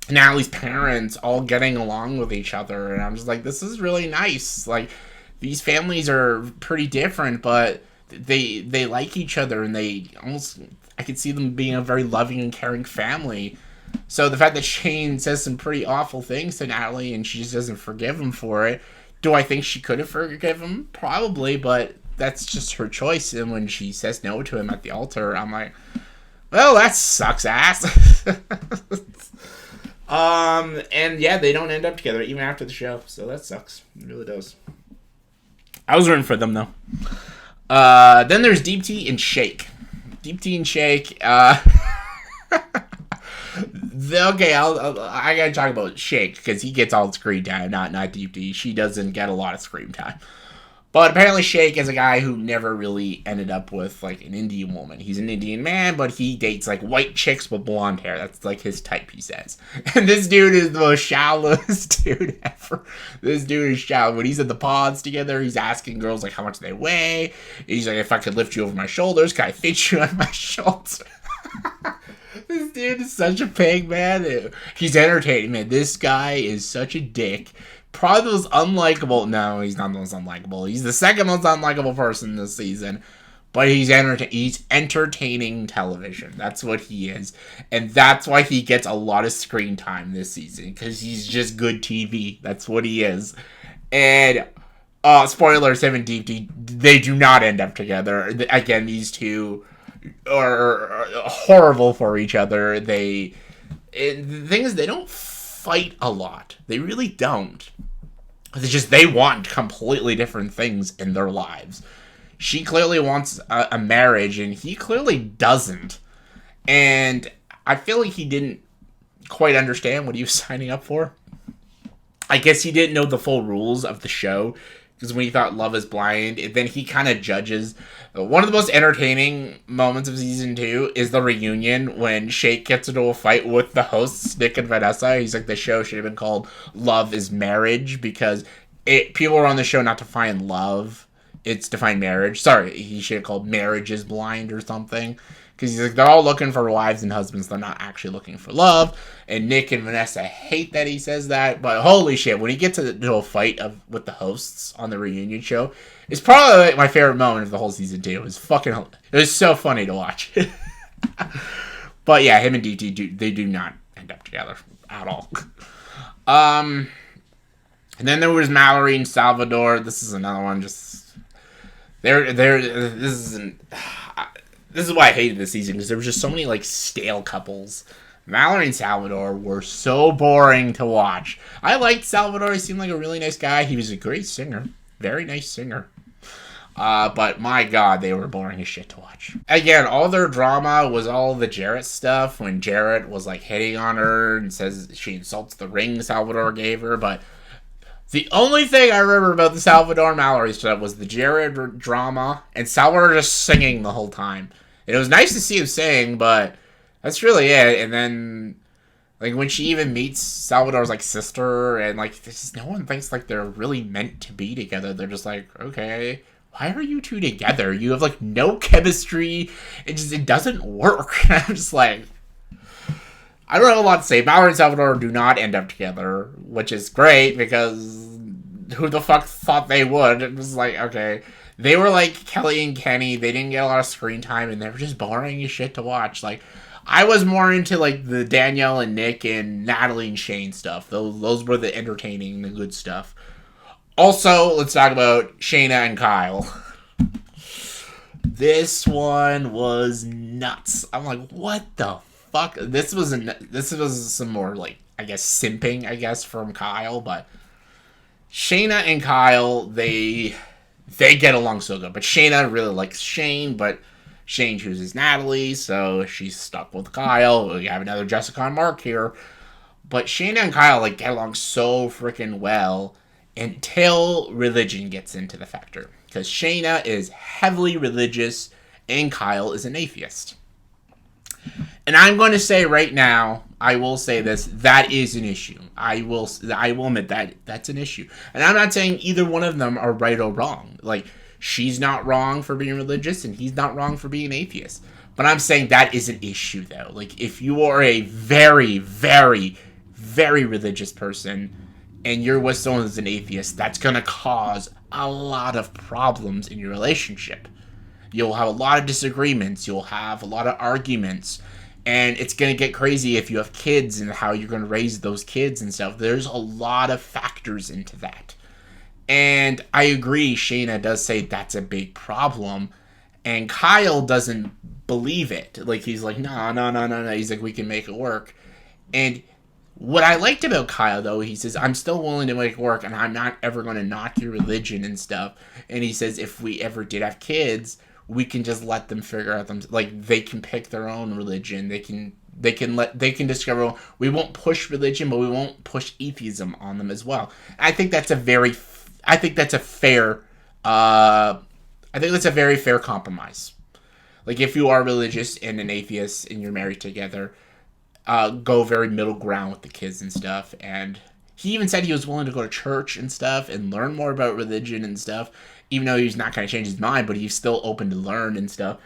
Natalie's parents all getting along with each other, and I'm just like, this is really nice. Like, these families are pretty different, but they like each other, and I could see them being a very loving and caring family. So the fact that Shane says some pretty awful things to Natalie and she just doesn't forgive him for it, do I think she could have forgiven him? Probably, but that's just her choice. And when she says no to him at the altar, I'm like, well, that sucks ass. And yeah, they don't end up together even after the show, so that sucks. It really does. I was rooting for them, though. Then there's Deep Tea and Shake. Deep Tea and Shake. Okay, I gotta talk about Shake because he gets all the screen time, not Deep Tea. She doesn't get a lot of screen time. But apparently Shake is a guy who never really ended up with, like, an Indian woman. He's an Indian man, but he dates, like, white chicks with blonde hair. That's, like, his type, he says. And this dude is the most shallowest dude ever. This dude is shallow. When he's in the pods together, he's asking girls, like, how much they weigh. He's like, if I could lift you over my shoulders, can I fit you on my shoulders? This dude is such a pig, man. He's entertaining, man. This guy is such a dick. Probably the most unlikable. No, he's not the most unlikable. He's the second most unlikable person this season. But he's entertaining television. That's what he is. And that's why he gets a lot of screen time this season. Because he's just good TV. That's what he is. And, spoilers, him and Deep D, they do not end up together. Again, these two are horrible for each other. The thing is, they don't fight a lot. They really don't. It's just they want completely different things in their lives. She clearly wants a marriage, and he clearly doesn't. And I feel like he didn't quite understand what he was signing up for. I guess he didn't know the full rules of the show, because when he thought Love is Blind, then he kind of judges. One of the most entertaining moments of season 2 is the reunion when Shake gets into a fight with the hosts, Nick and Vanessa. He's like, the show should have been called Love is Marriage, because people are on the show not to find love. It's to find marriage. Sorry, he should have called Marriage is Blind or something. Because he's like, they're all looking for wives and husbands. They're not actually looking for love. And Nick and Vanessa hate that he says that. But holy shit, when he gets into a fight with the hosts on the reunion show, it's probably like my favorite moment of the whole season 2. It was so funny to watch. But yeah, him and DT, they do not end up together at all. And then there was Mallory and Salvador. This is another one. This is why I hated this season, because there was just so many, like, stale couples. Mallory and Salvador were so boring to watch. I liked Salvador. He seemed like a really nice guy. He was a great singer. Very nice singer. But my god, they were boring as shit to watch. Again, all their drama was all the Jarrett stuff, when Jarrett was, like, hitting on her and says she insults the ring Salvador gave her, but the only thing I remember about the Salvador Mallory stuff was the Jared drama and Salvador just singing the whole time. And it was nice to see him sing, but that's really it. And then, like, when she even meets Salvador's, like, sister, and, like, no one thinks, like, they're really meant to be together. They're just like, okay, why are you two together? You have, like, no chemistry. It doesn't work. And I'm just like, I don't have a lot to say. Mallory and Salvador do not end up together, which is great, because who the fuck thought they would? It was like, okay. They were like Kelly and Kenny. They didn't get a lot of screen time, and they were just boring as shit to watch. Like, I was more into, like, the Danielle and Nick and Natalie and Shane stuff. Those were the entertaining, the good stuff. Also, let's talk about Shayna and Kyle. This one was nuts. I'm like, what the fuck? This was some more, like, I guess, simping, I guess, from Kyle, but Shayna and Kyle, they get along so good. But Shayna really likes Shane, but Shane chooses Natalie, so she's stuck with Kyle. We have another Jessica and Mark here. But Shayna and Kyle, like, get along so freaking well until religion gets into the factor. Because Shayna is heavily religious and Kyle is an atheist. And I'm going to say right now, I will say this, that is an issue. I will admit that that's an issue. And I'm not saying either one of them are right or wrong. Like, she's not wrong for being religious and he's not wrong for being atheist. But I'm saying that is an issue, though. Like, if you are a very, very, very religious person and you're with someone who's an atheist, that's going to cause a lot of problems in your relationship. You'll have a lot of disagreements. You'll have a lot of arguments. And it's going to get crazy if you have kids and how you're going to raise those kids and stuff. There's a lot of factors into that. And I agree, Shayna does say that's a big problem. And Kyle doesn't believe it. Like, he's like, no. He's like, we can make it work. And what I liked about Kyle, though, he says, I'm still willing to make it work, and I'm not ever going to knock your religion and stuff. And he says, if we ever did have kids, we can just let them figure out like, they can pick their own religion. They can discover. We won't push religion, but we won't push atheism on them as well. I think that's a fair Uh, I think that's a very fair compromise. Like, if you are religious and an atheist and you're married together, go very middle ground with the kids and stuff. And he even said he was willing to go to church and stuff and learn more about religion and stuff, even though he's not going to change his mind, but he's still open to learn and stuff.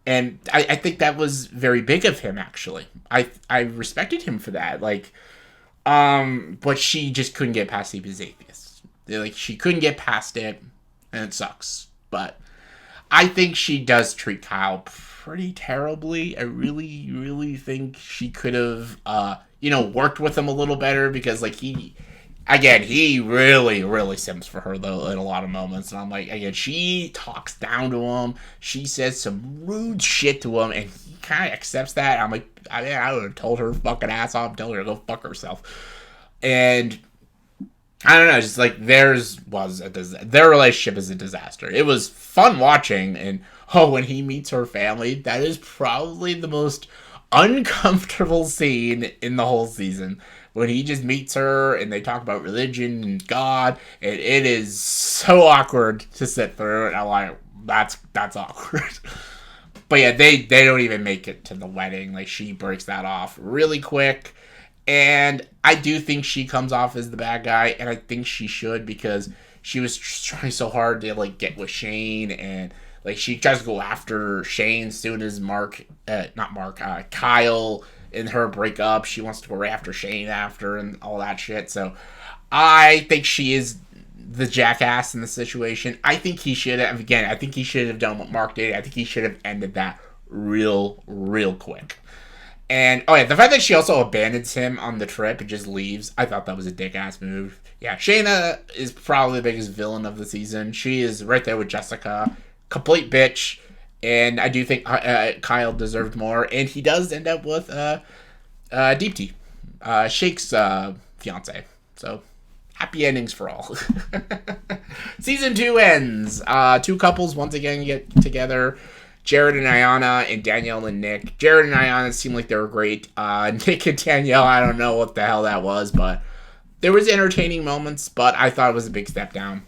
And I think that was very big of him, actually. I respected him for that. Like, but she just couldn't get past he was atheist. Like, she couldn't get past it, and it sucks. But I think she does treat Kyle pretty terribly. I really, really think she could have, worked with him a little better, because, like, he really, really sims for her, though, in a lot of moments. And I'm like, again, she talks down to him. She says some rude shit to him, and he kind of accepts that. I'm like, I would have told her fucking ass off, tell her to go fuck herself. And I don't know, just like their relationship is a disaster. It was fun watching, and when he meets her family, that is probably the most uncomfortable scene in the whole season. When he just meets her and they talk about religion and God, and it is so awkward to sit through. And I'm like, that's awkward. But yeah, they don't even make it to the wedding. Like, she breaks that off really quick. And I do think she comes off as the bad guy, and I think she should, because she was trying so hard to, like, get with Shane, and, like, she tries to go after Shane as soon as Kyle and her break up. She wants to go right after Shane after and all that shit. So I think she is the jackass in the situation. I think he should have, again, I think he should have done what Mark did. I think he should have ended that real quick. And, oh yeah, the fact that she also abandons him on the trip and just leaves, I thought that was a dick-ass move. Yeah, Shayna is probably the biggest villain of the season. She is right there with Jessica. Complete bitch. And I do think Kyle deserved more. And he does end up with Deepti, Shake's fiance. So, happy endings for all. Season 2 ends. Two couples once again get together. Jared and Ayanna, and Danielle and Nick. Jared and Ayanna seemed like they were great. Nick and Danielle, I don't know what the hell that was, but there was entertaining moments, but I thought it was a big step down.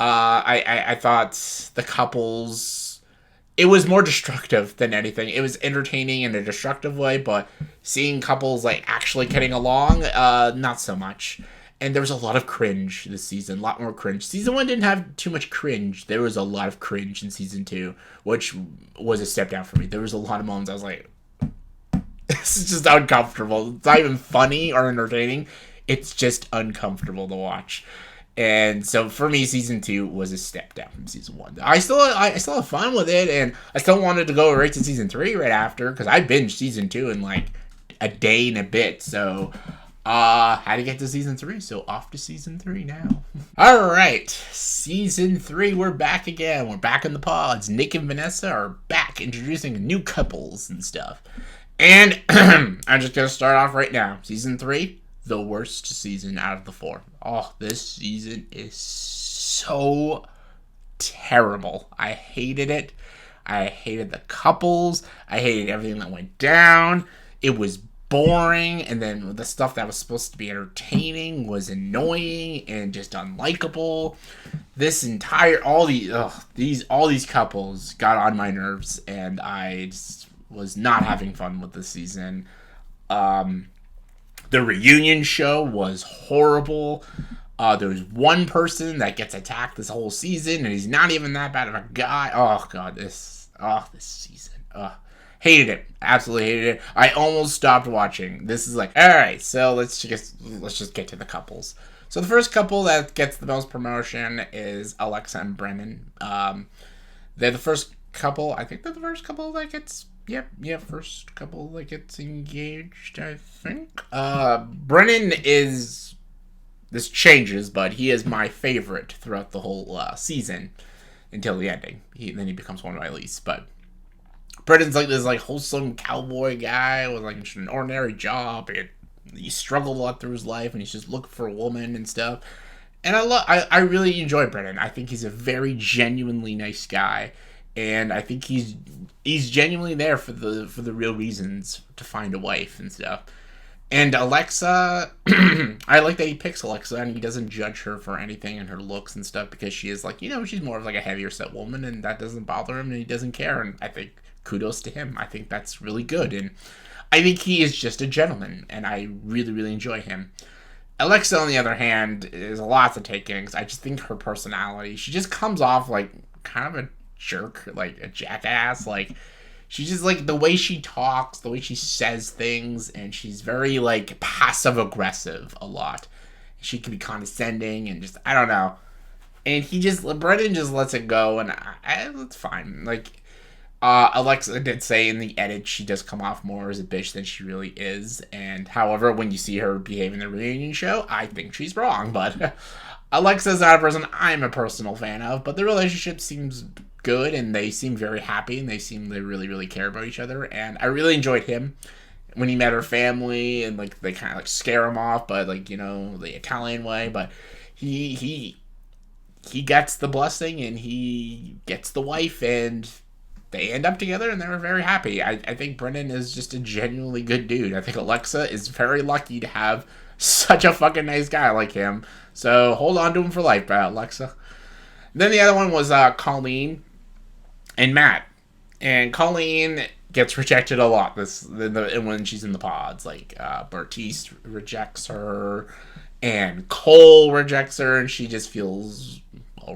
I thought the couples, it was more destructive than anything. It was entertaining in a destructive way, but seeing couples, like, actually getting along, not so much. And there was a lot of cringe this season. A lot more cringe. Season 1 didn't have too much cringe. There was a lot of cringe in Season 2, which was a step down for me. There was a lot of moments I was like, this is just uncomfortable. It's not even funny or entertaining. It's just uncomfortable to watch. And so for me, Season 2 was a step down from Season 1. I still have fun with it, and I still wanted to go right to Season 3 right after, because I binged Season 2 in like a day and a bit, so had to get to Season 3, so off to Season 3 now. Alright, Season 3, we're back again. We're back in the pods. Nick and Vanessa are back, introducing new couples and stuff. And I'm just gonna start off right now. Season 3, the worst season out of the 4. Oh, this season is so terrible. I hated it. I hated the couples. I hated everything that went down. It was boring, and then the stuff that was supposed to be entertaining was annoying and just unlikable. All these couples got on my nerves, and I just was not having fun with the season. The reunion show was horrible. There was one person that gets attacked this whole season, and he's not even that bad of a guy. Oh god, this season. Hated it. Absolutely hated it. I almost stopped watching. This is like, alright, so let's just get to the couples. So the first couple that gets the most promotion is Alexa and Brennan. They're the first couple, I think they're the first couple that gets, first couple that gets engaged, I think. Brennan is, this changes, but he is my favorite throughout the whole season until the ending. Then he becomes one of my least, but Brennan's like this like wholesome cowboy guy with like an ordinary job, and he struggled a lot through his life, and he's just looking for a woman and stuff. And I really enjoy Brennan. I think he's a very genuinely nice guy, and I think he's genuinely there for the real reasons to find a wife and stuff. And Alexa, I like that he picks Alexa and he doesn't judge her for anything and her looks and stuff because she is like, she's more of like a heavier set woman and that doesn't bother him and he doesn't care. And I think kudos to him. I think that's really good. And I think he is just a gentleman and I really, really enjoy him. Alexa, on the other hand, is a lot to take in because I just think her personality, she just comes off like kind of a jerk, like a jackass. Like, she's just like the way she talks, the way she says things, and she's very like passive aggressive a lot. She can be condescending and just, I don't know. And Brendan just lets it go, and it's fine. Like, Alexa did say in the edit she does come off more as a bitch than she really is. And however, when you see her behave in the reunion show, I think she's wrong. But Alexa's not a person I'm a personal fan of. But the relationship seems good, and they seem very happy, and they seem they really, really care about each other. And I really enjoyed him when he met her family, and like they kind of like scare him off, but like the Italian way. But he gets the blessing, and he gets the wife, and they end up together and they were very happy. I think Brendan is just a genuinely good dude. I think Alexa is very lucky to have such a fucking nice guy like him. So hold on to him for life, Alexa. Then the other one was Colleen and Matt. And Colleen gets rejected a lot when she's in the pods. Like Bartise rejects her and Cole rejects her and she just feels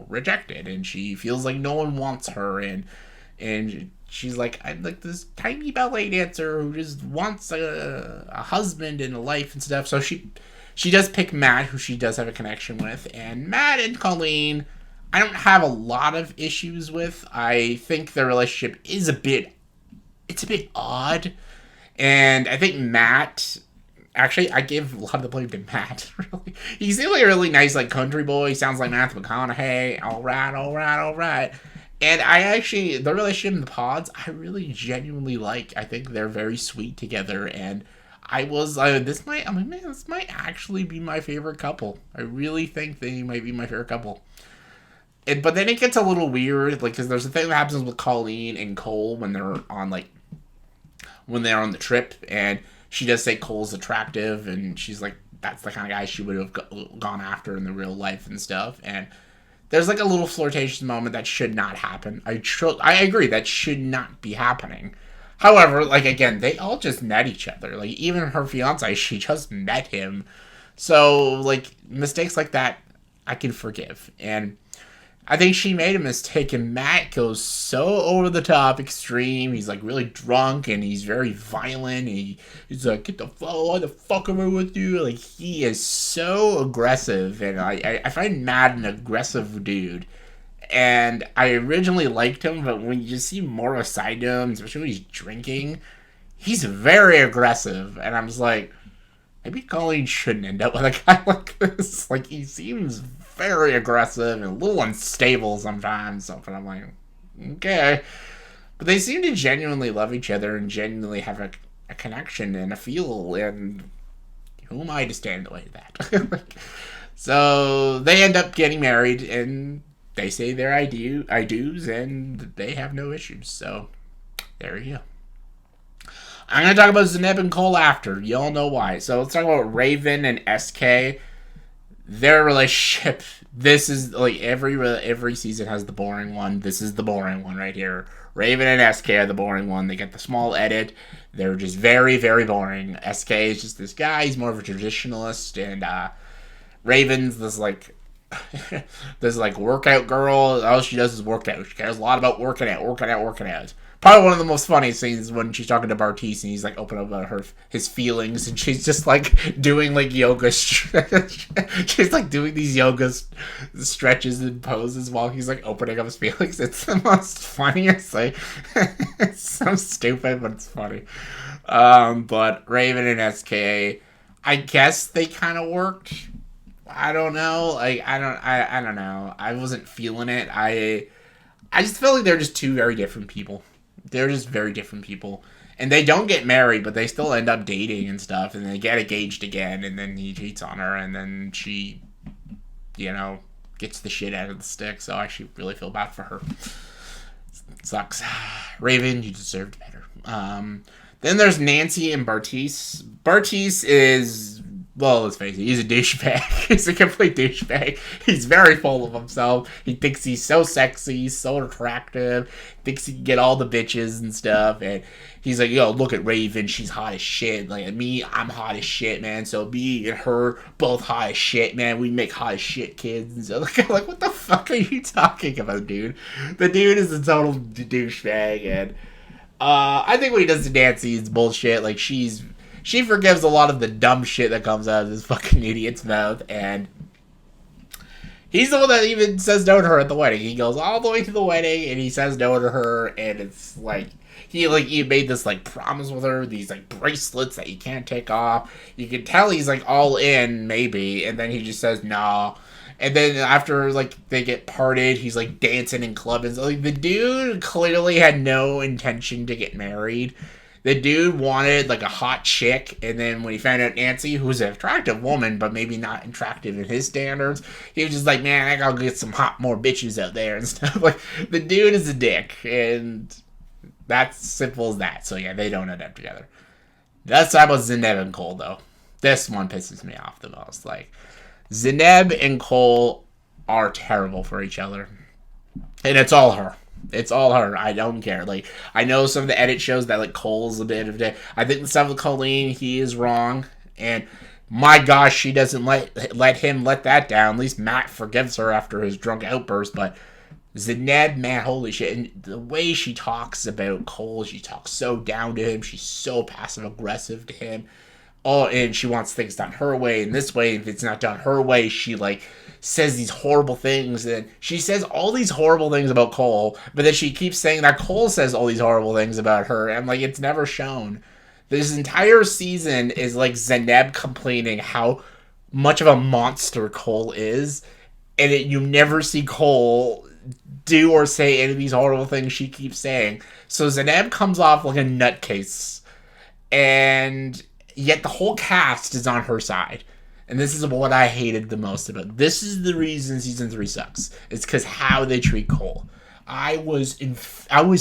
rejected and she feels like no one wants her and she's like, I'm like this tiny ballet dancer who just wants a husband and a life and stuff. So she does pick Matt, who she does have a connection with. And Matt and Colleen, I don't have a lot of issues with. I think their relationship is a bit odd. And I think Matt, actually, I give a lot of the blame to Matt, really. He seems like a really nice, like, country boy. He sounds like Matthew McConaughey. All right. And the relationship in the pods, I really genuinely like. I think they're very sweet together, and this might actually be my favorite couple. I really think they might be my favorite couple. But then it gets a little weird, like, because there's a thing that happens with Colleen and Cole when they're on the trip, and she does say Cole's attractive, and she's like, that's the kind of guy she would have gone after in the real life and stuff, and there's like a little flirtation moment that should not happen. I agree, that should not be happening. However, like, again, they all just met each other. Like, even her fiance, she just met him. So, like, mistakes like that, I can forgive. And I think she made a mistake, and Matt goes so over the top extreme. He's like really drunk and he's very violent. He's like, why the fuck am I with you? Like, he is so aggressive, and I find Matt an aggressive dude. And I originally liked him, but when you just see more of a side to him, especially when he's drinking, he's very aggressive. And I'm just like, maybe Colleen shouldn't end up with a guy like this. Like, he seems very aggressive and a little unstable sometimes. So, but I'm like, okay. But they seem to genuinely love each other and genuinely have a connection and a feel. And who am I to stand in the way of that? So they end up getting married and they say their I do's and they have no issues. So there you go. I'm going to talk about Zaneb and Cole after. Y'all know why. So let's talk about Raven and SK. Their relationship. This is like every season has the boring one. This is the boring one right here. Raven and SK are the boring one. They get the small edit. They're just very, very boring. SK is just this guy. He's more of a traditionalist. And Raven's this like workout girl. All she does is work out. She cares a lot about working out. Probably one of the most funny scenes when she's talking to Bartise and he's like open up about his feelings and she's just like doing like yoga. She's like doing these yoga stretches and poses while he's like opening up his feelings. It's the most funniest like it's so stupid but it's funny. But Raven and SK, I guess they kind of worked. I don't know. Like I don't know. I wasn't feeling it. I just feel like they're just two very different people. They're just very different people. And they don't get married, but they still end up dating and stuff. And they get engaged again. And then he cheats on her. And then she, gets the shit out of the stick. So I actually really feel bad for her. It sucks. Raven, you deserved better. Then there's Nancy and Bartiz. Bartiz is, well, let's face it, he's a douchebag. He's a complete douchebag. He's very full of himself. He thinks he's so sexy, so attractive, thinks he can get all the bitches and stuff. And he's like, yo, look at Raven. She's hot as shit. Like, me, I'm hot as shit, man. So me and her, both hot as shit, man. We make hot as shit kids. And so, like, what the fuck are you talking about, dude? The dude is a total douchebag. And I think what he does to Nancy is bullshit. Like, she forgives a lot of the dumb shit that comes out of this fucking idiot's mouth, and he's the one that even says no to her at the wedding. He goes all the way to the wedding, and he says no to her, and it's like, he made this, like, promise with her, these, like, bracelets that you can't take off. You can tell he's, like, all in, maybe, and then he just says no. And then after, like, they get parted, he's, like, dancing and clubbing. So, like, the dude clearly had no intention to get married. The dude wanted, like, a hot chick, and then when he found out Nancy, who's an attractive woman, but maybe not attractive in his standards, he was just like, man, I gotta get some hot more bitches out there and stuff. Like, the dude is a dick, and that's simple as that. So, yeah, they don't end up together. That's how about Zeneb and Cole, though. This one pisses me off the most. Like, Zeneb and Cole are terrible for each other. And it's all her. It's all her. I don't care. Like, I know some of the edit shows that, like, Cole's a bit of a... I think the stuff with Colleen, he is wrong. And, my gosh, she doesn't let him let that down. At least Matt forgives her after his drunk outburst. But Zeneb, man, holy shit. And the way she talks about Cole, she talks so down to him. She's so passive-aggressive to him. Oh, and she wants things done her way and this way. If it's not done her way, she, like, says these horrible things. And she says all these horrible things about Cole, but then she keeps saying that Cole says all these horrible things about her. And, like, it's never shown. This entire season is, like, Zeneb complaining how much of a monster Cole is. And you never see Cole do or say any of these horrible things she keeps saying. So Zeneb comes off like a nutcase. And yet the whole cast is on her side. And this is what I hated the most about it. This is the reason season 3 sucks. It's because how they treat Cole. I was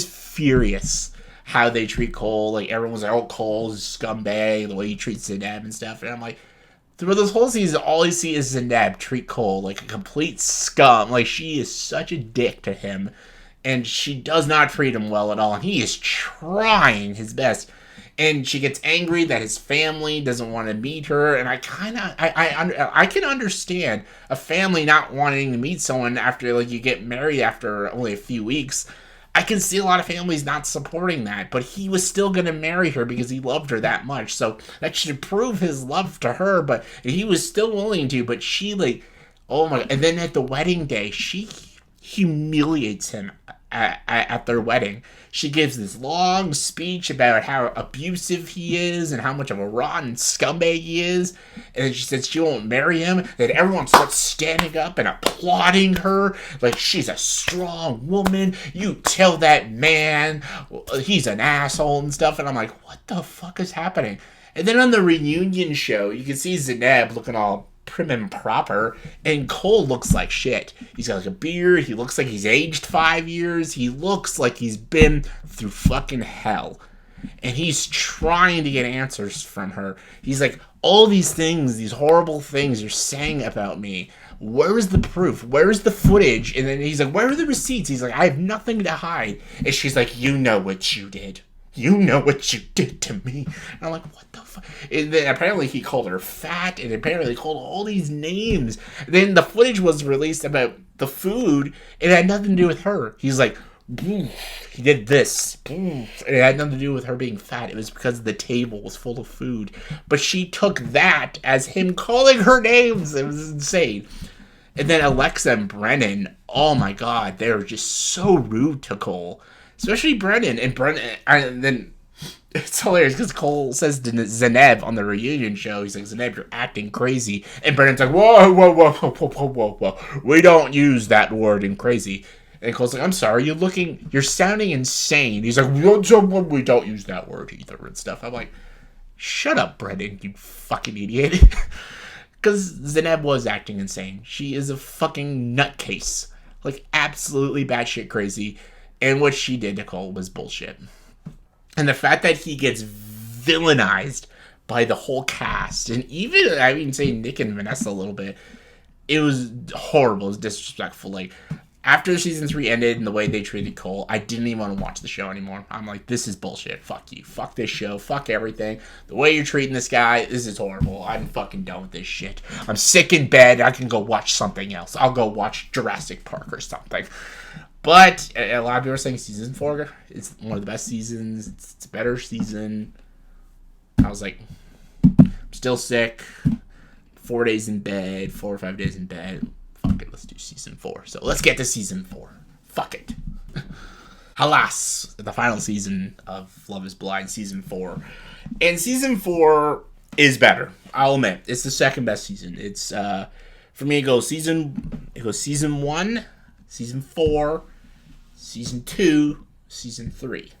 furious how they treat Cole. Like, everyone's like, oh, Cole's a scumbag, the way he treats Zeneb and stuff. And I'm like, through this whole season, all I see is Zeneb treat Cole like a complete scum. Like, she is such a dick to him. And she does not treat him well at all. And he is trying his best. And she gets angry that his family doesn't want to meet her. And I can understand a family not wanting to meet someone after, like, you get married after only a few weeks. I can see a lot of families not supporting that. But he was still going to marry her because he loved her that much. So that should prove his love to her. But he was still willing to. But she, like, oh my God. And then at the wedding day, she humiliates him at their wedding. She gives this long speech about how abusive he is and how much of a rotten scumbag he is. And then she says she won't marry him. Then everyone starts standing up and applauding her. Like, she's a strong woman. You tell that man he's an asshole and stuff. And I'm like, what the fuck is happening? And then on the reunion show, you can see Zeneb looking all prim and proper, and Cole looks like shit. He's got, like, a beard. He looks like he's aged 5 years. He looks like he's been through fucking hell. And he's trying to get answers from her. He's like, all these things, these horrible things you're saying about me, where is the proof? Where is the footage? And then he's like, where are the receipts? He's like, I have nothing to hide. And she's like, you know what you did. You know what you did to me. And I'm like, what the fuck? And then apparently he called her fat, and apparently he called all these names. And then the footage was released about the food. It had nothing to do with her. He's like, he did this. And it had nothing to do with her being fat. It was because the table was full of food. But she took that as him calling her names. It was insane. And then Alexa and Brennan, oh my God, they were just so rude to Cole. Especially Brennan. And then it's hilarious because Cole says to Zeneb on the reunion show, he's like, Zeneb, you're acting crazy. And Brennan's like, whoa. We don't use that word in crazy. And Cole's like, I'm sorry, you're sounding insane. He's like, we don't use that word either and stuff. I'm like, shut up, Brennan, you fucking idiot. Because Zeneb was acting insane. She is a fucking nutcase. Like, absolutely batshit crazy. And what she did to Cole was bullshit. And the fact that he gets villainized by the whole cast, and even I mean say Nick and Vanessa a little bit. It was horrible. It was disrespectful. Like, after season 3 ended and the way they treated Cole, I didn't even want to watch the show anymore. I'm like, this is bullshit. Fuck you. Fuck this show. Fuck everything. The way you're treating this guy, this is horrible. I'm fucking done with this shit. I'm sick in bed. I can go watch something else. I'll go watch Jurassic Park or something. But a lot of people are saying season 4 is one of the best seasons. It's a better season. I was like, I'm still sick. 4 days in bed, 4 or 5 days in bed. Fuck it, let's do season 4. So let's get to season 4. Fuck it. Alas, the final season of Love is Blind, season 4. And season 4 is better. I'll admit, it's the second best season. It's for me it goes season 1, season 4, season 2, season 3.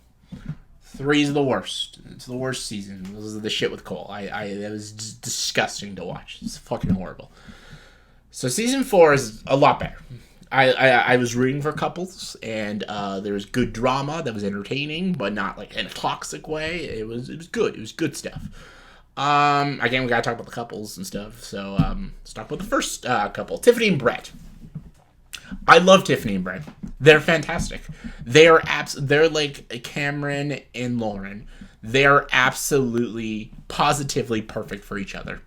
3 is the worst. It's the worst season. This is the shit with Cole. It was just disgusting to watch. It's fucking horrible. So season 4 is a lot better. I was rooting for couples, and there was good drama that was entertaining, but not like in a toxic way. It was good. It was good stuff. Again, we gotta talk about the couples and stuff. So let's talk about the first couple, Tiffany and Brett. I love Tiffany and Brett. They're fantastic. They're like Cameron and Lauren. They're absolutely, positively perfect for each other.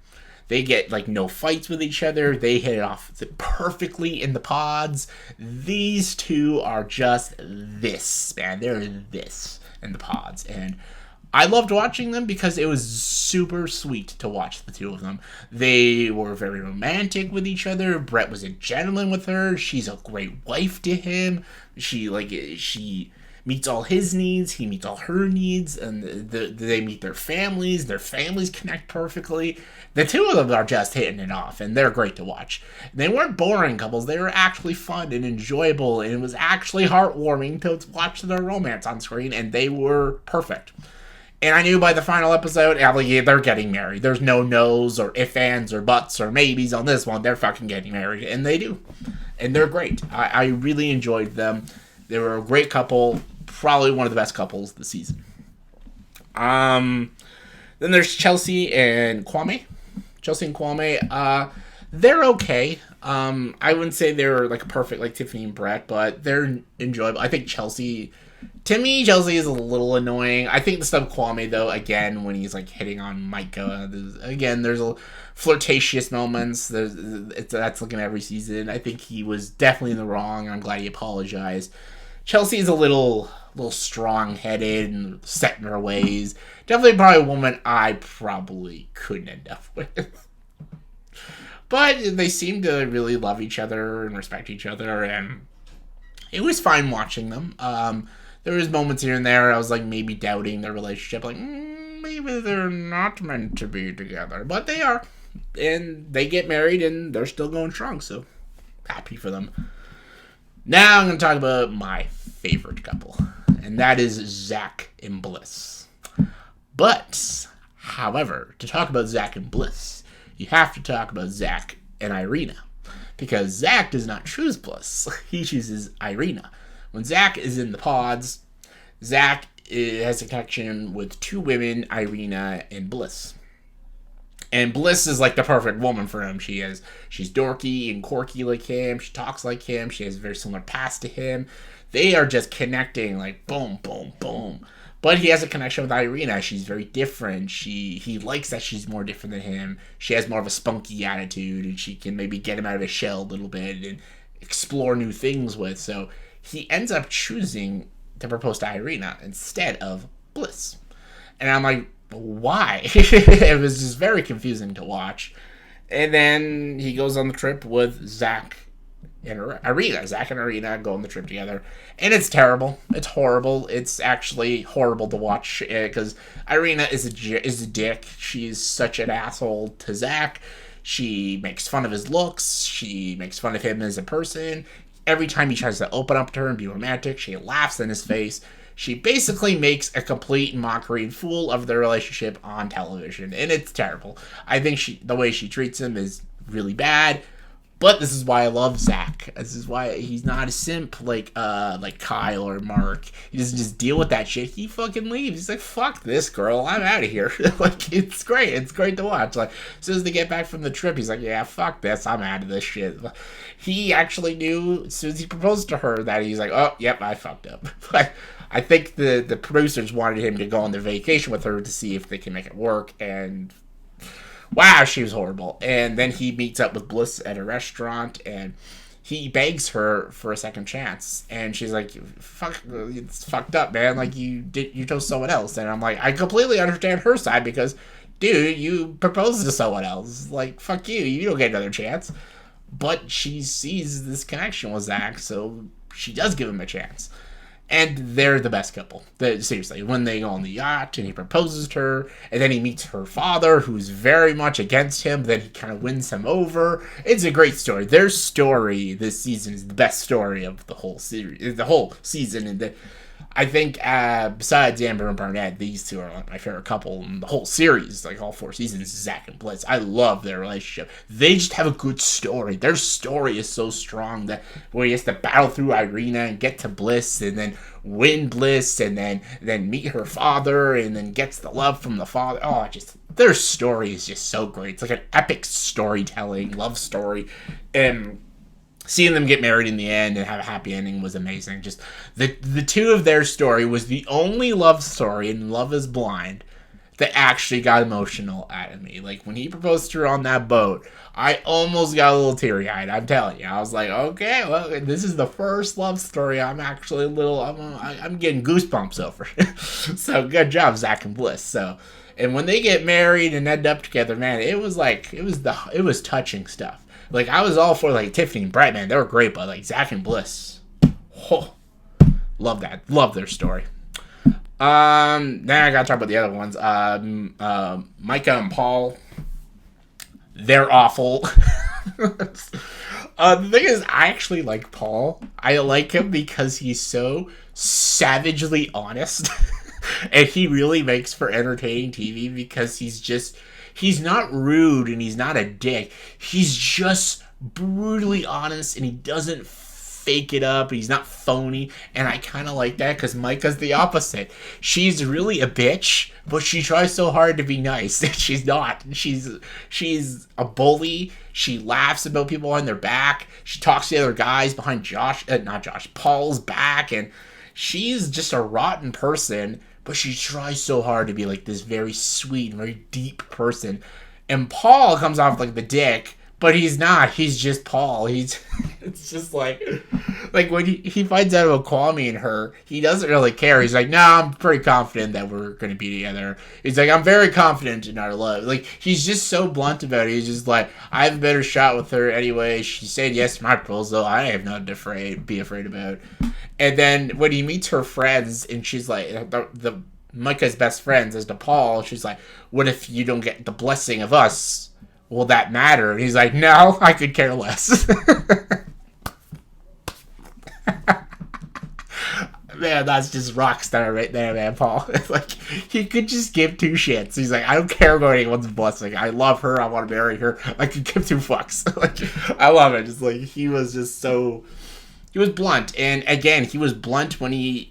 They get like no fights with each other. They hit it off perfectly in the pods. These two are just this, man. They're this in the pods. And I loved watching them because it was super sweet to watch the two of them. They were very romantic with each other. Brett was a gentleman with her. She's a great wife to him. She meets all his needs. He meets all her needs. And they meet their families. Their families connect perfectly. The two of them are just hitting it off, and they're great to watch. They weren't boring couples. They were actually fun and enjoyable, and it was actually heartwarming to watch their romance on screen, and they were perfect. And I knew by the final episode, they're getting married. There's no no's or ifs, ands, or buts, or maybes on this one. They're fucking getting married. And they do. And they're great. I really enjoyed them. They were a great couple. Probably one of the best couples this season. Then there's Chelsea and Kwame. Chelsea and Kwame, they're okay. I wouldn't say they're like perfect like Tiffany and Brett, but they're enjoyable. I think to me, Chelsea is a little annoying. I think the stuff Kwame, though, again, when he's like hitting on Micah, there's a flirtatious moments. That's like in every season. I think he was definitely in the wrong. I'm glad he apologized. Chelsea is a little strong-headed and set in her ways. Definitely probably a woman I probably couldn't end up with. But they seem to really love each other and respect each other, and it was fine watching them. There was moments here and there I was like maybe doubting their relationship, like maybe they're not meant to be together, but they are, and they get married and they're still going strong. So happy for them. Now I'm going to talk about my favorite couple, and that is Zach and Bliss. But, however, to talk about Zach and Bliss, you have to talk about Zach and Irina, because Zach does not choose Bliss. He chooses Irina. When Zach is in the pods, Zach has a connection with two women, Irina and Bliss. And Bliss is like the perfect woman for him. She's dorky and quirky like him. She talks like him. She has a very similar past to him. They are just connecting like boom, boom, boom. But he has a connection with Irina. She's very different. He likes that she's more different than him. She has more of a spunky attitude, and she can maybe get him out of his shell a little bit and explore new things with. So he ends up choosing to propose to Irina instead of Bliss. And I'm like, why? It was just very confusing to watch. And then he goes on the trip with Zach and Irina. Zach and Irina go on the trip together. And it's terrible. It's horrible. It's actually horrible to watch because Irina is a dick. She's such an asshole to Zach. She makes fun of his looks. She makes fun of him as a person. Every time he tries to open up to her and be romantic, she laughs in his face. She basically makes a complete mockery and fool of their relationship on television, and it's terrible. I think the way she treats him is really bad, But this is why I love Zach. This is why he's not a simp like Kyle or Mark. He doesn't just deal with that shit. He fucking leaves. He's like, fuck this girl. I'm out of here. Like, it's great. It's great to watch. Like, as soon as they get back from the trip, he's like, yeah, fuck this. I'm out of this shit. He actually knew as soon as he proposed to her that he's like, oh, yep, I fucked up. But I think the producers wanted him to go on their vacation with her to see if they can make it work, and wow, she was horrible. And then he meets up with Bliss at a restaurant, and he begs her for a second chance. And she's like, fuck, it's fucked up, man. Like, you chose someone else. And I'm like, I completely understand her side because, dude, you proposed to someone else. Like, fuck you. You don't get another chance. But she sees this connection with Zach, so she does give him a chance. And they're the best couple. Seriously, when they go on the yacht and he proposes to her, and then he meets her father, who's very much against him, then he kind of wins him over. It's a great story. Their story this season is the best story of the whole series, the whole season. And I think besides Amber and Barnett, these two are like my favorite couple in the whole series, like all 4 seasons. Zach and Bliss, I love their relationship. They just have a good story. Their story is so strong that where he has to battle through Irina and get to Bliss, and then win Bliss, and then meet her father, and then gets the love from the father. Oh, just their story is just so great. It's like an epic storytelling love story, and seeing them get married in the end and have a happy ending was amazing. Just the two of their story was the only love story in Love is Blind that actually got emotional out of me. Like, when he proposed to her on that boat, I almost got a little teary-eyed. I'm telling you. I was like, okay, well, this is the first love story I'm actually I'm getting goosebumps over. So, good job, Zach and Bliss. So, and when they get married and end up together, man, it was touching stuff. Like, I was all for, like, Tiffany and Brett, man. They were great, but, like, Zach and Bliss. Oh, love that. Love their story. Then I gotta talk about the other ones. Micah and Paul. They're awful. The thing is, I actually like Paul. I like him because he's so savagely honest. And he really makes for entertaining TV because he's not rude and he's not a dick. He's just brutally honest and he doesn't fake it up. He's not phony. And I kind of like that because Micah's the opposite. She's really a bitch, but she tries so hard to be nice. She's not. She's a bully. She laughs about people on their back. She talks to the other guys behind Paul's back. And she's just a rotten person, but she tries so hard to be like this very sweet and very deep person. And Paul comes off like the dick, but he's not. He's just Paul. It's just like when he finds out about Kwame and her, he doesn't really care. He's like, nah, I'm pretty confident that we're going to be together. He's like, I'm very confident in our love. Like, he's just so blunt about it. He's just like, I have a better shot with her anyway. She said yes to my proposal. I have nothing to be afraid about. And then when he meets her friends, and she's like, the Micah's best friends as to Paul, she's like, what if you don't get the blessing of us? Will that matter? And he's like, no, I could care less. Man, that's just rock star right there, man, Paul. Like, he could just give 2 shits. He's like, I don't care about anyone's blessing. I love her. I want to marry her. I could give 2 fucks. Like, I love it. Just like, he was blunt. And again, he was blunt when he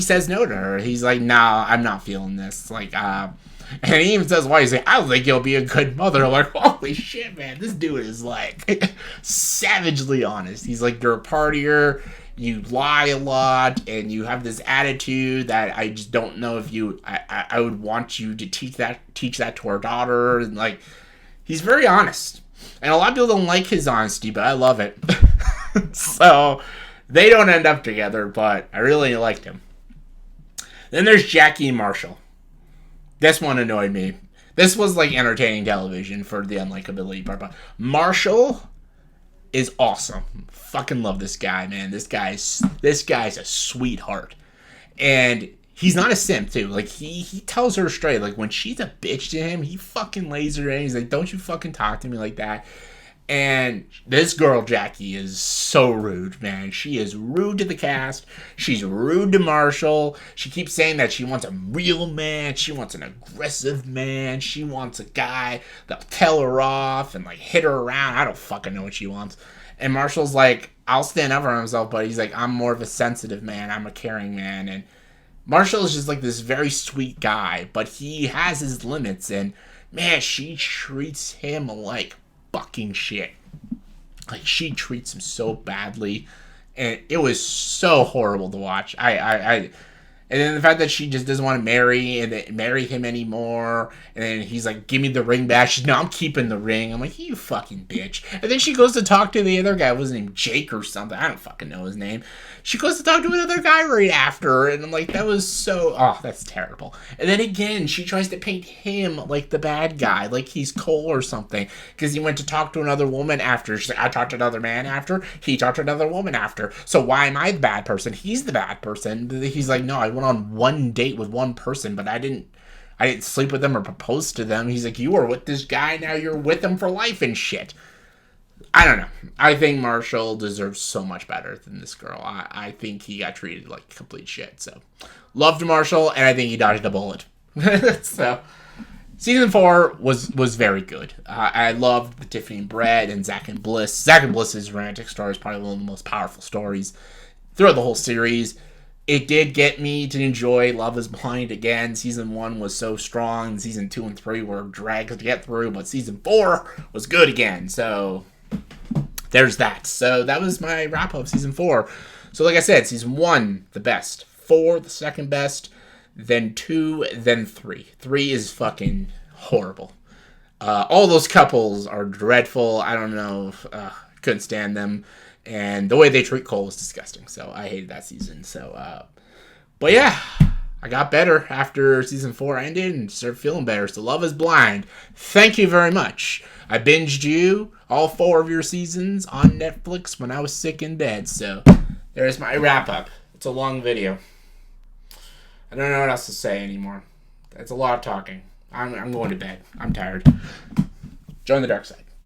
says no to her. He's like, nah, I'm not feeling this. Like, and he even says why. He's like, I don't think you'll be a good mother. I'm like, holy shit, man. This dude is like savagely honest. He's like, you're a partier. You lie a lot, and you have this attitude that I just don't know if I would want you to teach that to our daughter. And like, he's very honest. And a lot of people don't like his honesty, but I love it. So, they don't end up together, but I really liked him. Then there's Jackie and Marshall. This one annoyed me. This was like entertaining television for the unlikability part, but Marshall is awesome. Fucking love this guy, man. This guy's a sweetheart. And he's not a simp, too. Like, he tells her straight. Like, when she's a bitch to him, he fucking lays her in. He's like, don't you fucking talk to me like that. And this girl, Jackie, is so rude, man. She is rude to the cast. She's rude to Marshall. She keeps saying that she wants a real man. She wants an aggressive man. She wants a guy that'll tell her off and, like, hit her around. I don't fucking know what she wants. And Marshall's like, I'll stand up for himself, but he's like, I'm more of a sensitive man. I'm a caring man. And Marshall is just, like, this very sweet guy, but he has his limits. And, man, she treats him like fucking shit. Like, she treats him so badly, and it was so horrible to watch. And then the fact that she just doesn't want to marry him anymore, and then he's like, "Give me the ring back." She's, "No, I'm keeping the ring." I'm like, "You fucking bitch!" And then she goes to talk to the other guy. What was his name? Jake or something? I don't fucking know his name. She goes to talk to another guy right after, and I'm like, that was so. Oh, that's terrible. And then again, she tries to paint him like the bad guy, like he's Cole or something, because he went to talk to another woman after. She's like, "I talked to another man after. He talked to another woman after. So why am I the bad person? He's the bad person." He's like, "No, I went on one date with one person, but I didn't sleep with them or propose to them." He's like, "You were with this guy, now you're with him for life and shit." I don't know. I think Marshall deserves so much better than this girl. I think he got treated like complete shit. So, loved Marshall, and I think he dodged a bullet. So, season 4 was very good. I loved the Tiffany and Brett and Zach and Bliss. Zach and Bliss's romantic story is probably one of the most powerful stories throughout the whole series. It did get me to enjoy Love is Blind again. Season 1 was so strong. Season 2 and 3 were drags to get through, but Season 4 was good again. So, there's that. So, that was my wrap-up of Season 4. So, like I said, Season 1, the best. 4, the second best. Then 2, then 3. 3 is fucking horrible. All those couples are dreadful. I don't know. Couldn't stand them. And the way they treat Cole was disgusting. So I hated that season. So, but yeah, I got better after season 4 ended and started feeling better. So Love is Blind. Thank you very much. I binged you all 4 of your seasons on Netflix when I was sick in bed. So there's my wrap up. It's a long video. I don't know what else to say anymore. That's a lot of talking. I'm going to bed. I'm tired. Join the dark side.